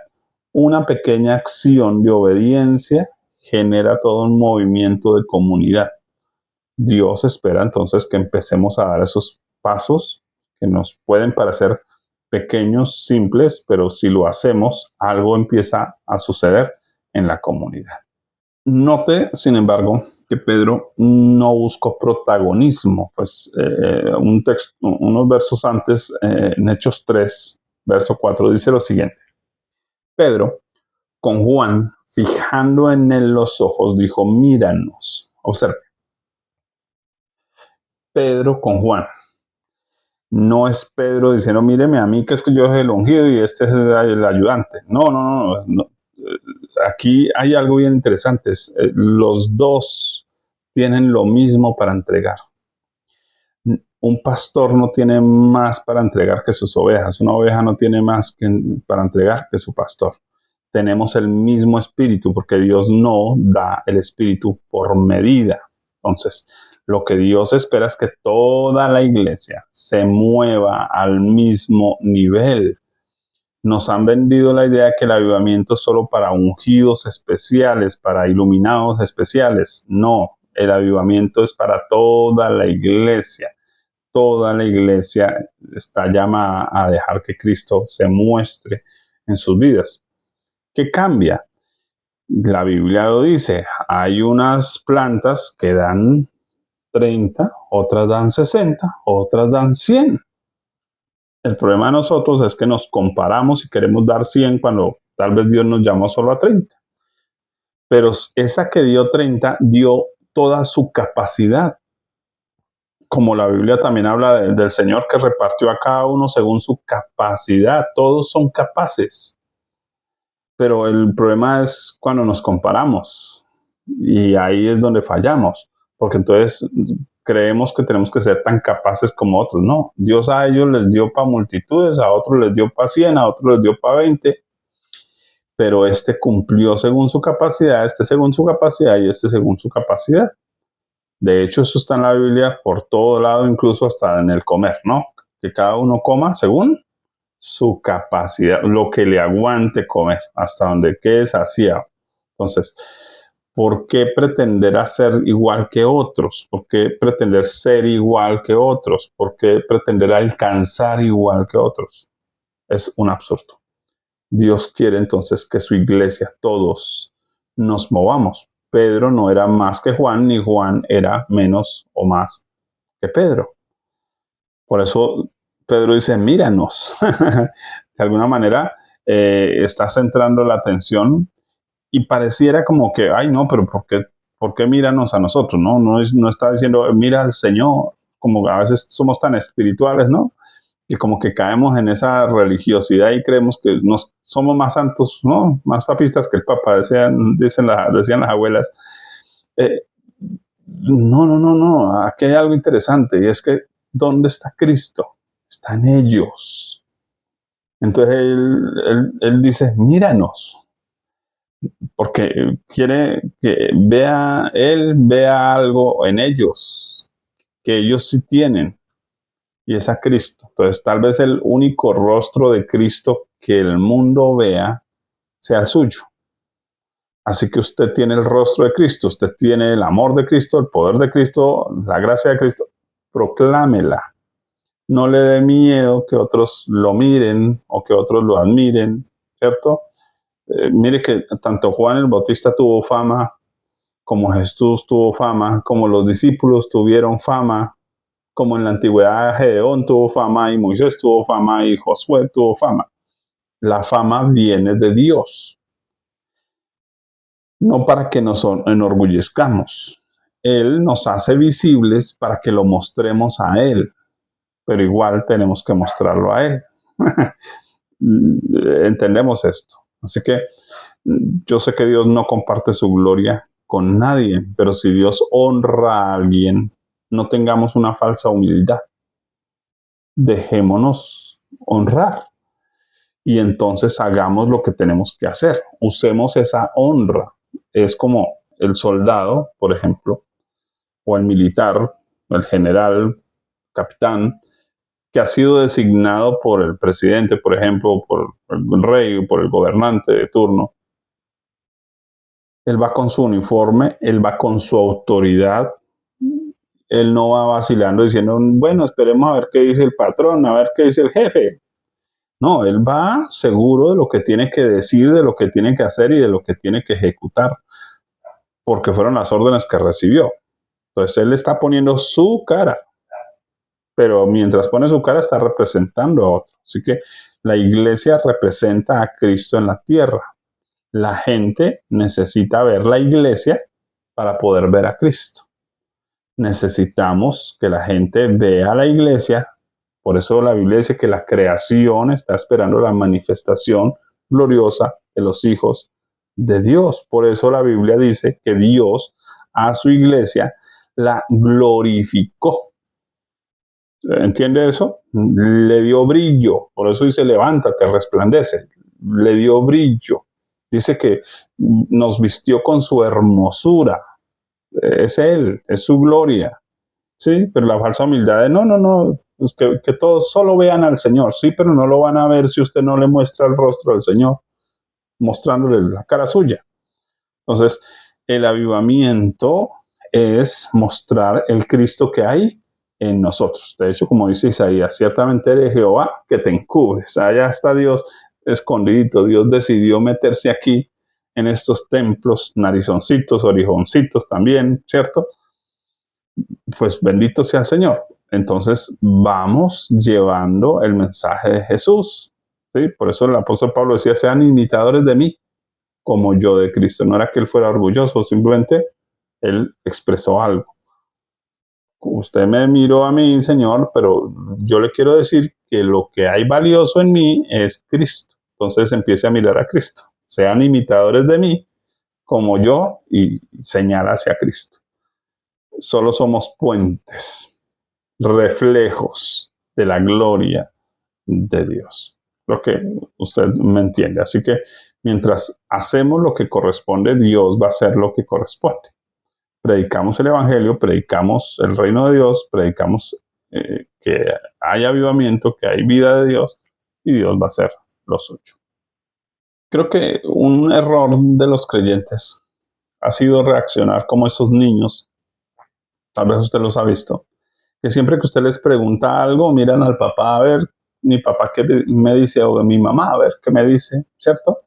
una pequeña acción de obediencia genera todo un movimiento de comunidad. Dios espera entonces que empecemos a dar esos pasos que nos pueden parecer pequeños, simples, pero si lo hacemos, algo empieza a suceder en la comunidad. Note, sin embargo, que Pedro no buscó protagonismo, pues unos versos antes, en Hechos 3, verso 4, dice lo siguiente. Pedro, con Juan, fijando en él los ojos, dijo, míranos. Observe, Pedro con Juan. No es Pedro diciendo, míreme a mí que es que yo soy el ungido y este es el ayudante. No. Aquí hay algo bien interesante. Los dos tienen lo mismo para entregar. Un pastor no tiene más para entregar que sus ovejas. Una oveja no tiene más para entregar que su pastor. Tenemos el mismo espíritu porque Dios no da el espíritu por medida. Entonces, lo que Dios espera es que toda la iglesia se mueva al mismo nivel. Nos han vendido la idea de que el avivamiento es solo para ungidos especiales, para iluminados especiales. No, el avivamiento es para toda la iglesia. Toda la iglesia está llamada a dejar que Cristo se muestre en sus vidas. ¿Qué cambia? La Biblia lo dice, hay unas plantas que dan 30, otras dan 60, otras dan 100. El problema de nosotros es que nos comparamos y queremos dar 100 cuando tal vez Dios nos llamó solo a 30. Pero esa que dio 30 dio toda su capacidad. Como la Biblia también habla del Señor que repartió a cada uno según su capacidad. Todos son capaces. Pero el problema es cuando nos comparamos y ahí es donde fallamos, porque entonces creemos que tenemos que ser tan capaces como otros. No, Dios a ellos les dio para multitudes, a otros les dio para 100, a otros les dio para 20, pero este cumplió según su capacidad, este según su capacidad y este según su capacidad. De hecho, eso está en la Biblia por todo lado, incluso hasta en el comer, ¿no? Que cada uno coma según su capacidad, lo que le aguante comer, hasta donde quede saciado. Entonces, ¿por qué pretender hacer igual que otros? ¿Por qué pretender ser igual que otros? ¿Por qué pretender alcanzar igual que otros? Es un absurdo. Dios quiere entonces que su iglesia, todos, nos movamos. Pedro no era más que Juan, ni Juan era menos o más que Pedro. Por eso Pedro dice, míranos. De alguna manera está centrando la atención y pareciera como que, ay no, pero ¿por qué míranos a nosotros? No está diciendo, mira al Señor, como a veces somos tan espirituales, ¿no? Y como que caemos en esa religiosidad y creemos que somos más santos, ¿no? Más papistas que el Papa, decían las abuelas. Eh, no, aquí hay algo interesante y es que ¿dónde está Cristo? Está en ellos. Entonces él dice, míranos, porque quiere que él vea algo en ellos, que ellos sí tienen, y es a Cristo. Entonces tal vez el único rostro de Cristo que el mundo vea sea el suyo. Así que usted tiene el rostro de Cristo, usted tiene el amor de Cristo, el poder de Cristo, la gracia de Cristo. Proclámela. No le dé miedo que otros lo miren o que otros lo admiren, ¿cierto? Mire que tanto Juan el Bautista tuvo fama, como Jesús tuvo fama, como los discípulos tuvieron fama, como en la antigüedad Gedeón tuvo fama y Moisés tuvo fama y Josué tuvo fama. La fama viene de Dios, no para que nos enorgullezcamos. Él nos hace visibles para que lo mostremos a Él, pero igual tenemos que mostrarlo a Él. Entendemos esto. Así que yo sé que Dios no comparte su gloria con nadie, pero si Dios honra a alguien, no tengamos una falsa humildad. Dejémonos honrar y entonces hagamos lo que tenemos que hacer. Usemos esa honra. Es como el soldado, por ejemplo, o el militar, el general, capitán, que ha sido designado por el presidente, por ejemplo, por el rey, por el gobernante de turno, él va con su uniforme, él va con su autoridad, él no va vacilando diciendo, bueno, esperemos a ver qué dice el patrón, a ver qué dice el jefe. No, él va seguro de lo que tiene que decir, de lo que tiene que hacer y de lo que tiene que ejecutar, porque fueron las órdenes que recibió. Entonces él está poniendo su cara, pero mientras pone su cara está representando a otro. Así que la iglesia representa a Cristo en la tierra. La gente necesita ver la iglesia para poder ver a Cristo. Necesitamos que la gente vea a la iglesia. Por eso la Biblia dice que la creación está esperando la manifestación gloriosa de los hijos de Dios. Por eso la Biblia dice que Dios a su iglesia la glorificó. ¿Entiende eso? Le dio brillo. Por eso dice, levántate, resplandece. Le dio brillo. Dice que nos vistió con su hermosura. Es Él, es su gloria. Sí, pero la falsa humildad de no, es que todos solo vean al Señor. Sí, pero no lo van a ver si usted no le muestra el rostro del Señor, mostrándole la cara suya. Entonces, el avivamiento es mostrar el Cristo que hay en nosotros. De hecho, como dice Isaías, ciertamente eres Jehová que te encubres. Allá está Dios escondidito. Dios decidió meterse aquí en estos templos, narizoncitos, orijoncitos también, ¿cierto? Pues bendito sea el Señor. Entonces vamos llevando el mensaje de Jesús. ¿Sí? Por eso el apóstol Pablo decía, sean imitadores de mí, como yo de Cristo. No era que él fuera orgulloso, simplemente él expresó algo. Usted me miró a mí, Señor, pero yo le quiero decir que lo que hay valioso en mí es Cristo. Entonces empiece a mirar a Cristo. Sean imitadores de mí, como yo, y señala hacia Cristo. Solo somos puentes, reflejos de la gloria de Dios. Lo que usted me entiende. Así que mientras hacemos lo que corresponde, Dios va a hacer lo que corresponde. Predicamos el Evangelio, predicamos el reino de Dios, predicamos que hay avivamiento, que hay vida de Dios, y Dios va a hacer lo suyo. Creo que un error de los creyentes ha sido reaccionar como esos niños, tal vez usted los ha visto, que siempre que usted les pregunta algo, miran al papá a ver, mi papá qué me dice, o mi mamá a ver qué me dice, ¿cierto?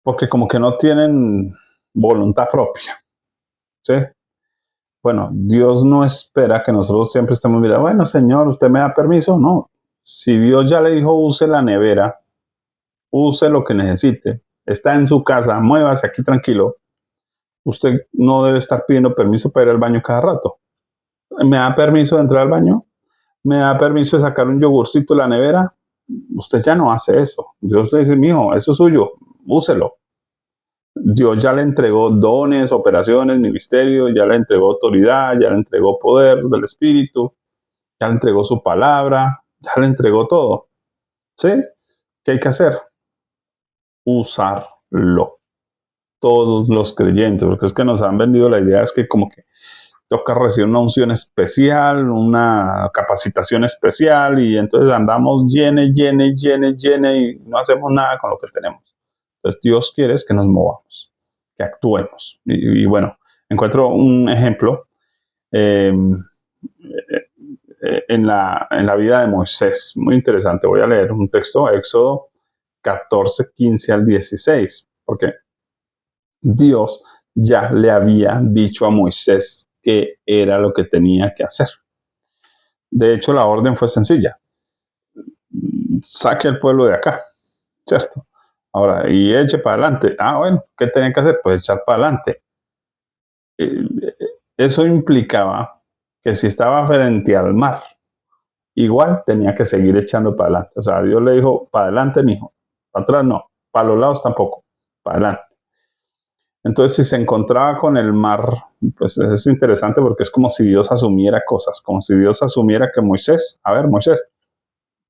Porque como que no tienen voluntad propia, ¿sí? Bueno, Dios no espera que nosotros siempre estemos, mira, bueno, Señor, ¿usted me da permiso? No. Si Dios ya le dijo, use la nevera, use lo que necesite, está en su casa, muévase aquí tranquilo, usted no debe estar pidiendo permiso para ir al baño cada rato. ¿Me da permiso de entrar al baño? ¿Me da permiso de sacar un yogurcito de la nevera? Usted ya no hace eso. Dios le dice, mijo, eso es suyo, úselo. Dios ya le entregó dones, operaciones, ministerio, ya le entregó autoridad, ya le entregó poder del Espíritu, ya le entregó su palabra, ya le entregó todo. ¿Sí? ¿Qué hay que hacer? Usarlo. Todos los creyentes, porque es que nos han vendido la idea, es que como que toca recibir una unción especial, una capacitación especial, y entonces andamos llene y no hacemos nada con lo que tenemos. Entonces Dios quiere es que nos movamos, que actuemos. Y bueno, encuentro un ejemplo en la vida de Moisés, muy interesante. Voy a leer un texto, Éxodo 14, 15 al 16, porque Dios ya le había dicho a Moisés qué era lo que tenía que hacer. De hecho, la orden fue sencilla. Saque al pueblo de acá, ¿cierto? Ahora, y eche para adelante. Ah, bueno, ¿qué tenía que hacer? Pues echar para adelante. Eso implicaba que si estaba frente al mar, igual tenía que seguir echando para adelante. O sea, Dios le dijo, para adelante, mijo. Para atrás no. Para los lados tampoco. Para adelante. Entonces, si se encontraba con el mar, pues es interesante porque es como si Dios asumiera cosas, como si Dios asumiera que Moisés, a ver, Moisés,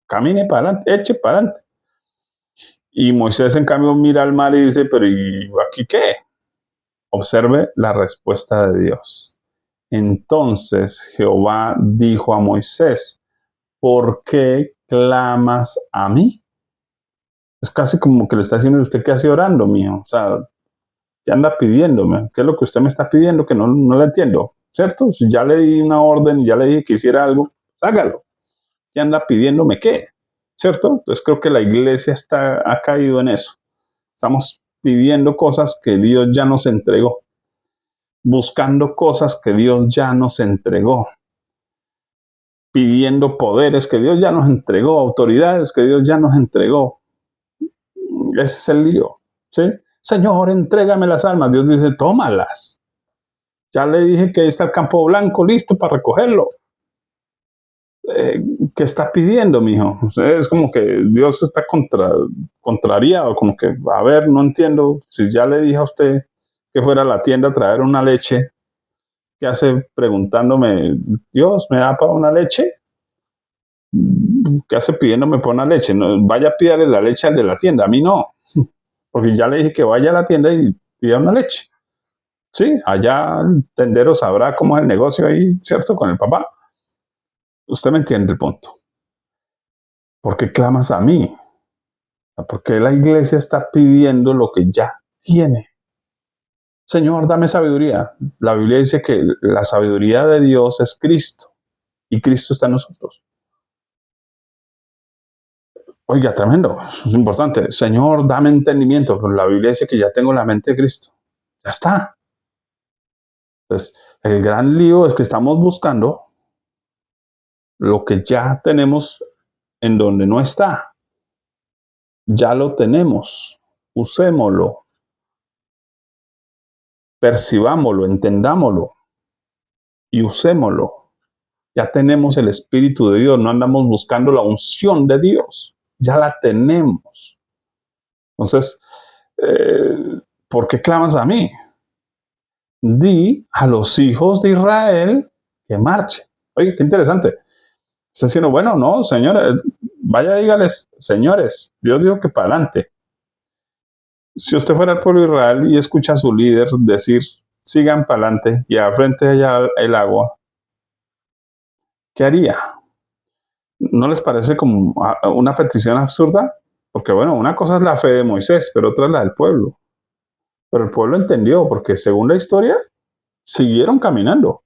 camine para adelante, eche para adelante. Y Moisés, en cambio, mira al mar y dice, pero ¿y aquí qué? Observe la respuesta de Dios. Entonces Jehová dijo a Moisés, ¿por qué clamas a mí? Es casi como que le está diciendo, ¿usted qué hace orando, mijo? O sea, ¿qué anda pidiéndome? ¿Qué es lo que usted me está pidiendo? Que no le entiendo, ¿cierto? Si ya le di una orden, ya le dije que hiciera algo, hágalo. ¿Qué anda pidiéndome qué? ¿Cierto? Entonces creo que la iglesia ha caído en eso. Estamos pidiendo cosas que Dios ya nos entregó, buscando cosas que Dios ya nos entregó, pidiendo poderes que Dios ya nos entregó, autoridades que Dios ya nos entregó. Ese es el lío, ¿sí? Señor, entrégame las almas. Dios dice, tómalas. Ya le dije que ahí está el campo blanco listo para recogerlo. ¿Qué está pidiendo, mijo? O sea, es como que Dios está contrariado, como que, a ver, no entiendo. Si ya le dije a usted que fuera a la tienda a traer una leche, ¿qué hace preguntándome, Dios, ¿me da para una leche? ¿Qué hace pidiéndome por una leche? No, vaya a pídale la leche al de la tienda, a mí no. Porque ya le dije que vaya a la tienda y pida una leche. Sí, allá el tendero sabrá cómo es el negocio ahí, ¿cierto? Con el papá. Usted me entiende el punto. ¿Por qué clamas a mí? ¿Por qué la iglesia está pidiendo lo que ya tiene? Señor, dame sabiduría. La Biblia dice que la sabiduría de Dios es Cristo y Cristo está en nosotros. Oiga, tremendo, es importante. Señor, dame entendimiento, pero la Biblia dice que ya tengo la mente de Cristo. Ya está. Entonces, el gran lío es que estamos buscando lo que ya tenemos en donde no está. Ya lo tenemos. Usémoslo, percibámoslo, entendámoslo y usémoslo. Ya tenemos el Espíritu de Dios, no andamos buscando la unción de Dios. Ya la tenemos. Entonces, ¿por qué clamas a mí? Di a los hijos de Israel que marchen. Oye, qué interesante. Está diciendo, bueno, no, señores, vaya, dígales, señores, Dios dijo que para adelante. Si usted fuera al pueblo de Israel y escucha a su líder decir, sigan para adelante y al frente de allá el agua, ¿qué haría? ¿No les parece como una petición absurda? Porque bueno, una cosa es la fe de Moisés, pero otra es la del pueblo. Pero el pueblo entendió, porque según la historia, siguieron caminando,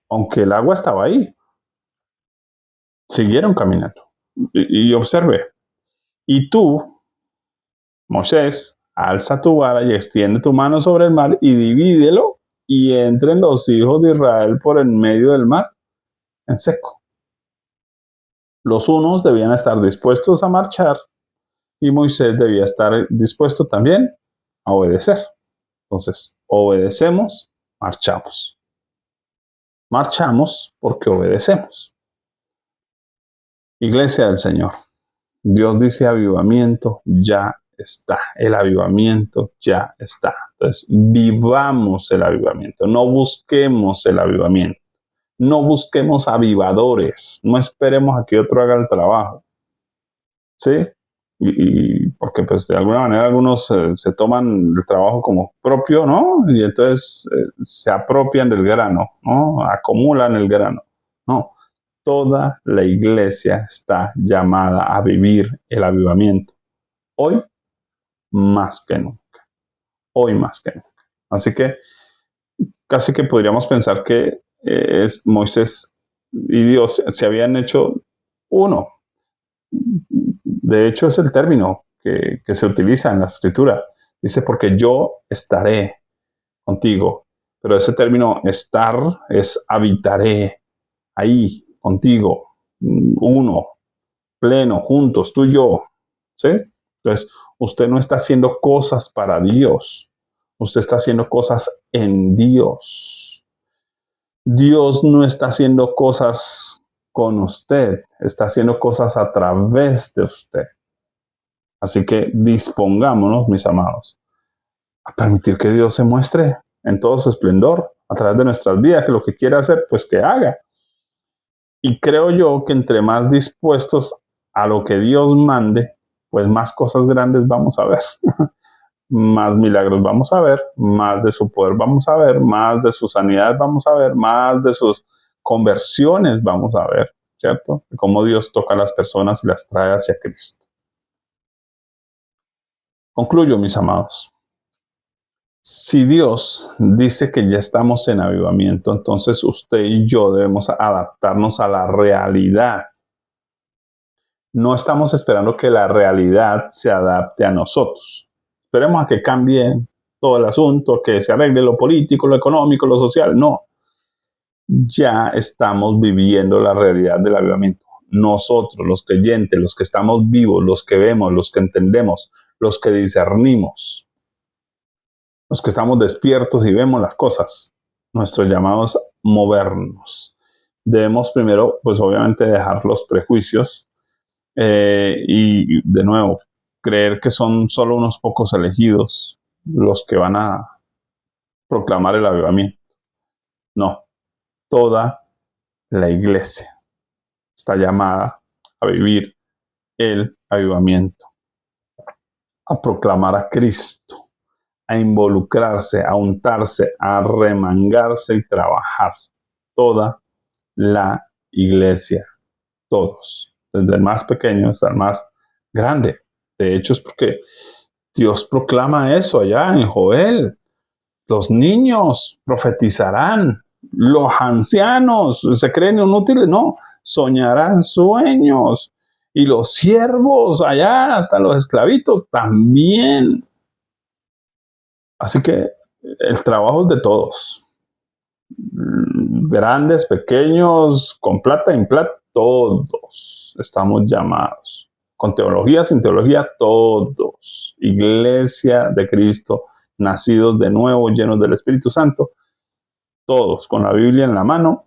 aunque el agua estaba ahí, siguieron caminando. Y observe, y tú, Moisés, alza tu vara y extiende tu mano sobre el mar y divídelo y entren los hijos de Israel por en medio del mar en seco. Los unos debían estar dispuestos a marchar y Moisés debía estar dispuesto también a obedecer. Entonces, obedecemos, marchamos. Marchamos porque obedecemos. Iglesia del Señor, Dios dice avivamiento, ya está. El avivamiento ya está. Entonces, vivamos el avivamiento, no busquemos el avivamiento. No busquemos avivadores, no esperemos a que otro haga el trabajo. ¿Sí? Y porque pues de alguna manera algunos se toman el trabajo como propio, ¿no? Y entonces se apropian del grano, ¿no? Acumulan el grano. No, toda la iglesia está llamada a vivir el avivamiento. Hoy más que nunca. Hoy más que nunca. Así que casi que podríamos pensar que Moisés y Dios se habían hecho uno. De hecho, es el término que se utiliza en la escritura. Dice, porque yo estaré contigo. Pero ese término estar es habitaré ahí contigo, uno, pleno, juntos, tú y yo. ¿Sí? Entonces, usted no está haciendo cosas para Dios. Usted está haciendo cosas en Dios. Dios no está haciendo cosas con usted, está haciendo cosas a través de usted. Así que dispongámonos, mis amados, a permitir que Dios se muestre en todo su esplendor a través de nuestras vidas, que lo que quiera hacer, pues que haga. Y creo yo que entre más dispuestos a lo que Dios mande, pues más cosas grandes vamos a ver. Más milagros vamos a ver, más de su poder vamos a ver, más de sus sanidades vamos a ver, más de sus conversiones vamos a ver. ¿cierto? De cómo Dios toca a las personas y las trae hacia Cristo. Concluyo, mis amados. Si Dios dice que ya estamos en avivamiento, entonces usted y yo debemos adaptarnos a la realidad. No estamos esperando que la realidad se adapte a nosotros. Esperemos a que cambie todo el asunto, que se arregle lo político, lo económico, lo social. No. Ya estamos viviendo la realidad del avivamiento. Nosotros, los creyentes, los que estamos vivos, los que vemos, los que entendemos, los que discernimos, los que estamos despiertos y vemos las cosas, nuestro llamado es movernos. Debemos primero, pues obviamente, dejar los prejuicios y de nuevo, creer que son solo unos pocos elegidos los que van a proclamar el avivamiento. No, toda la iglesia está llamada a vivir el avivamiento, a proclamar a Cristo, a involucrarse, a untarse, a remangarse y trabajar. Toda la iglesia, todos, desde el más pequeño hasta el más grande. De hecho, es porque Dios proclama eso allá en Joel. Los niños profetizarán, los ancianos se creen inútiles, no, soñarán sueños. Y los siervos allá, hasta los esclavitos también. Así que el trabajo es de todos. Grandes, pequeños, con plata, sin plata, todos estamos llamados. Con teología, sin teología, todos. Iglesia de Cristo, nacidos de nuevo, llenos del Espíritu Santo, todos con la Biblia en la mano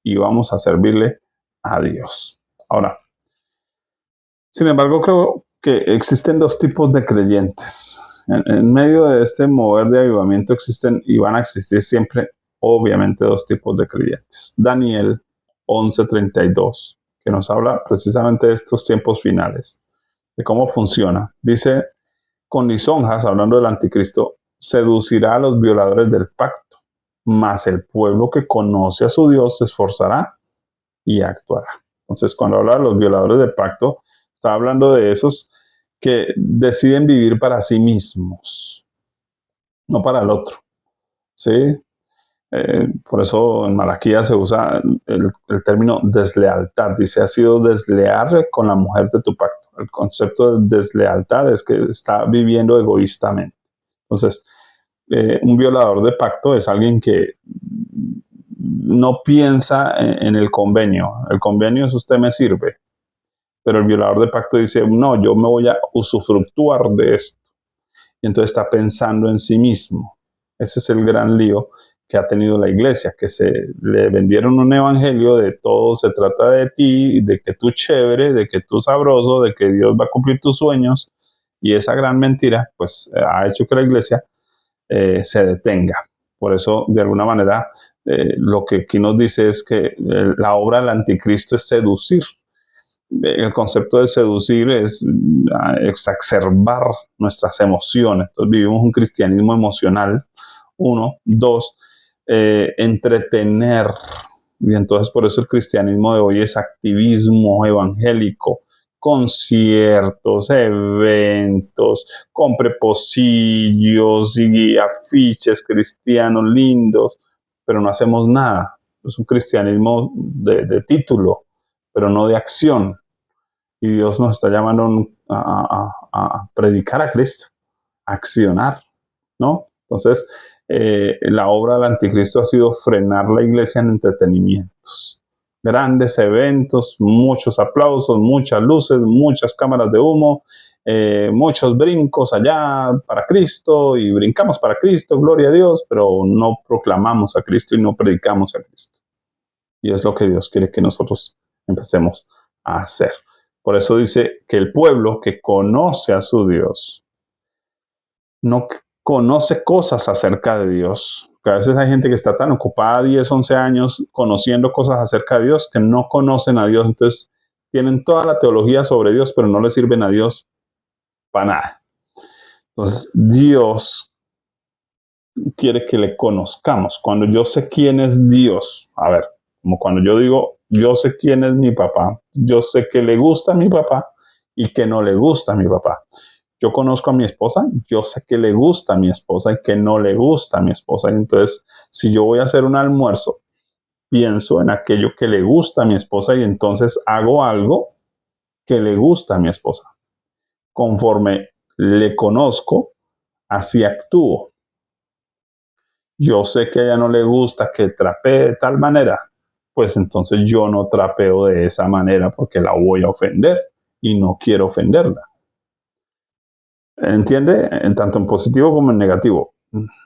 y vamos a servirle a Dios. Ahora, sin embargo, creo que existen dos tipos de creyentes. En medio de este mover de avivamiento existen y van a existir siempre, obviamente, dos tipos de creyentes. Daniel 11:32, que nos habla precisamente de estos tiempos finales, de cómo funciona. Dice, con lisonjas, hablando del anticristo, seducirá a los violadores del pacto, mas el pueblo que conoce a su Dios se esforzará y actuará. Entonces, cuando habla de los violadores del pacto, está hablando de esos que deciden vivir para sí mismos, no para el otro. ¿Sí? Por eso en Malaquías se usa el término deslealtad. Dice, has sido desleal con la mujer de tu pacto. El concepto de deslealtad es que está viviendo egoístamente. Entonces, un violador de pacto es alguien que no piensa en el convenio. El convenio es usted me sirve. Pero el violador de pacto dice, no, yo me voy a usufructuar de esto. Y entonces está pensando en sí mismo. Ese es el gran lío que ha tenido la iglesia, que se le vendieron un evangelio de todo se trata de ti, de que tú chévere, de que tú sabroso, de que Dios va a cumplir tus sueños. Y esa gran mentira, pues, ha hecho que la iglesia se detenga. Por eso, de alguna manera, lo que aquí nos dice es que la obra del anticristo es seducir. El concepto de seducir es exacerbar nuestras emociones. Entonces vivimos un cristianismo emocional, uno. Dos, entretener. Y entonces por eso el cristianismo de hoy es activismo evangélico, conciertos, eventos, compre pocillos y afiches cristianos lindos, pero no hacemos nada. Es un cristianismo de título, pero no de acción. Y Dios nos está llamando a predicar a Cristo, a accionar, ¿no? Entonces, la obra del anticristo ha sido frenar la iglesia en entretenimientos. Grandes eventos, muchos aplausos, muchas luces, muchas cámaras de humo, muchos brincos allá para Cristo y brincamos para Cristo, gloria a Dios, pero no proclamamos a Cristo y no predicamos a Cristo. Y es lo que Dios quiere que nosotros empecemos a hacer. Por eso dice que el pueblo que conoce a su Dios no conoce cosas acerca de Dios. Porque a veces hay gente que está tan ocupada 10, 11 años conociendo cosas acerca de Dios que no conocen a Dios. Entonces tienen toda la teología sobre Dios, pero no le sirven a Dios para nada. Entonces Dios quiere que le conozcamos. Cuando yo sé quién es Dios, a ver, como cuando yo digo, Yo sé quién es mi papá. Yo sé que le gusta a mi papá y que no le gusta a mi papá. Yo conozco a mi esposa, yo sé que le gusta a mi esposa y que no le gusta a mi esposa. Entonces, si yo voy a hacer un almuerzo, pienso en aquello que le gusta a mi esposa y entonces hago algo que le gusta a mi esposa. Conforme le conozco, así actúo. Yo sé que a ella no le gusta que trapee de tal manera, pues entonces yo no trapeo de esa manera porque la voy a ofender y no quiero ofenderla. ¿Entiende? En tanto en positivo como en negativo.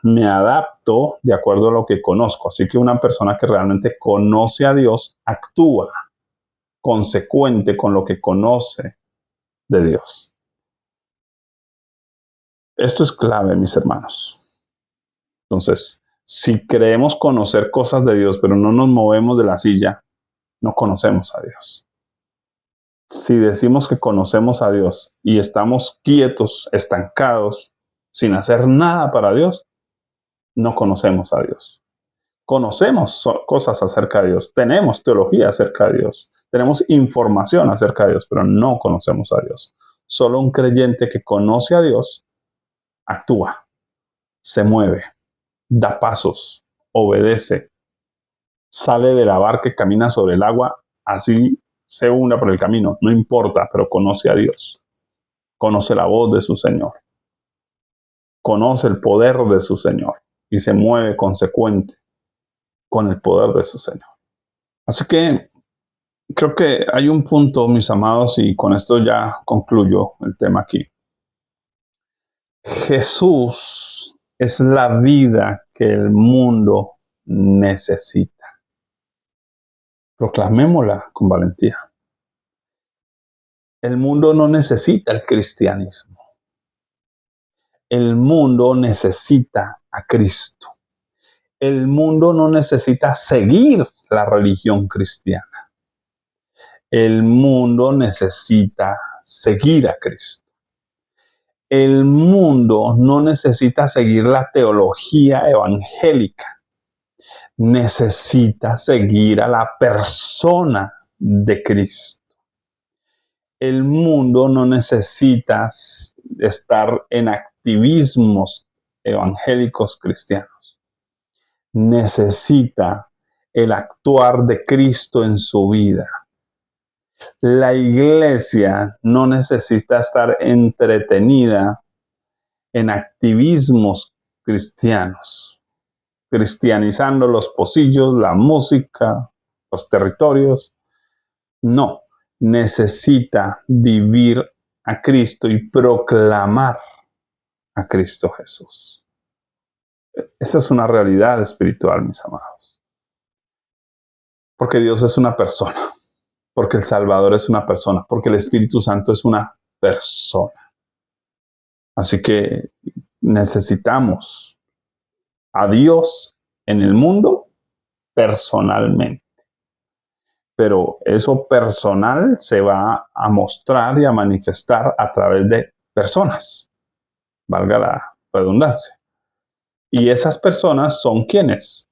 Me adapto de acuerdo a lo que conozco. Así que una persona que realmente conoce a Dios actúa consecuente con lo que conoce de Dios. Esto es clave, mis hermanos. Entonces, si creemos conocer cosas de Dios, pero no nos movemos de la silla, no conocemos a Dios. Si decimos que conocemos a Dios y estamos quietos, estancados, sin hacer nada para Dios, no conocemos a Dios. Conocemos cosas acerca de Dios, tenemos teología acerca de Dios, tenemos información acerca de Dios, pero no conocemos a Dios. Solo un creyente que conoce a Dios actúa, se mueve, da pasos, obedece, sale de la barca y camina sobre el agua, así se hunda por el camino, no importa, pero conoce a Dios, conoce la voz de su Señor, conoce el poder de su Señor y se mueve consecuente con el poder de su Señor. Así que creo que hay un punto, mis amados, y con esto ya concluyo el tema aquí. Jesús es la vida que el mundo necesita. Proclamémosla con valentía. El mundo no necesita el cristianismo. El mundo necesita a Cristo. El mundo no necesita seguir la religión cristiana. El mundo necesita seguir a Cristo. El mundo no necesita seguir la teología evangélica. Necesita seguir a la persona de Cristo. El mundo no necesita estar en activismos evangélicos cristianos. Necesita el actuar de Cristo en su vida. La iglesia no necesita estar entretenida en activismos cristianos, cristianizando los pocillos, la música, los territorios. No, necesita vivir a Cristo y proclamar a Cristo Jesús. Esa es una realidad espiritual, mis amados. Porque Dios es una persona, porque el Salvador es una persona, porque el Espíritu Santo es una persona. Así que necesitamos a Dios en el mundo personalmente. Pero eso personal se va a mostrar y a manifestar a través de personas, valga la redundancia. Y esas personas son ¿quiénes?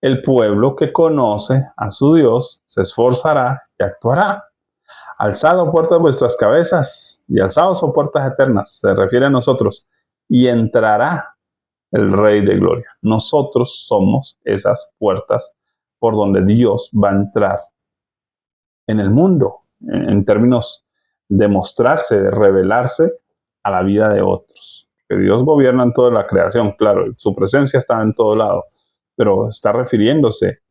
El pueblo que conoce a su Dios se esforzará y actuará. Alzad puertas vuestras cabezas y alzaos puertas eternas, se refiere a nosotros, y entrará el Rey de Gloria. Nosotros somos esas puertas por donde Dios va a entrar en el mundo, en términos de mostrarse, de revelarse a la vida de otros. Que Dios gobierna en toda la creación, claro, su presencia está en todo lado, pero está refiriéndose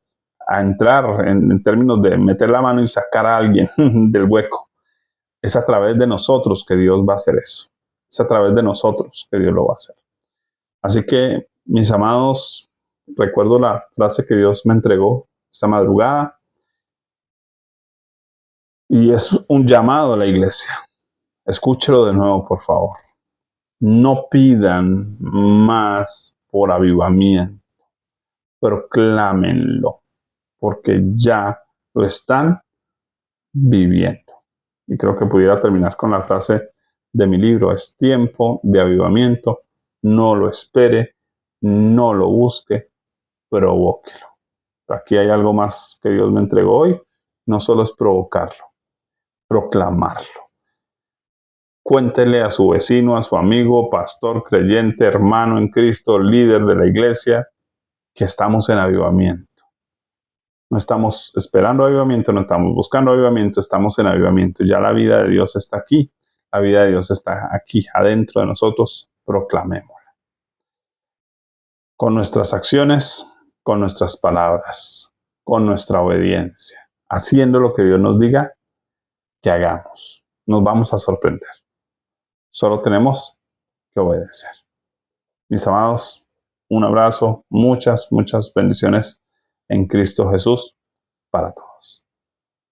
a entrar en términos de meter la mano y sacar a alguien del hueco. Es a través de nosotros que Dios va a hacer eso. Es a través de nosotros que Dios lo va a hacer. Así que, mis amados, recuerdo la frase que Dios me entregó esta madrugada y es un llamado a la iglesia. Escúchelo de nuevo, por favor. No pidan más por avivamiento, proclámenlo, porque ya lo están viviendo. Y creo que pudiera terminar con la frase de mi libro: es tiempo de avivamiento, no lo espere, no lo busque, provóquelo. Aquí hay algo más que Dios me entregó hoy no solo es provocarlo, proclamarlo. Cuéntele a su vecino, a su amigo, pastor, creyente, hermano en Cristo, líder de la iglesia, que estamos en avivamiento. No estamos esperando avivamiento, no estamos buscando avivamiento, estamos en avivamiento. Ya la vida de Dios está aquí, la vida de Dios está aquí, adentro de nosotros, proclamémosla. Con nuestras acciones, con nuestras palabras, con nuestra obediencia, haciendo lo que Dios nos diga que hagamos. Nos vamos a sorprender. Solo tenemos que obedecer. Mis amados, un abrazo, muchas bendiciones en Cristo Jesús para todos.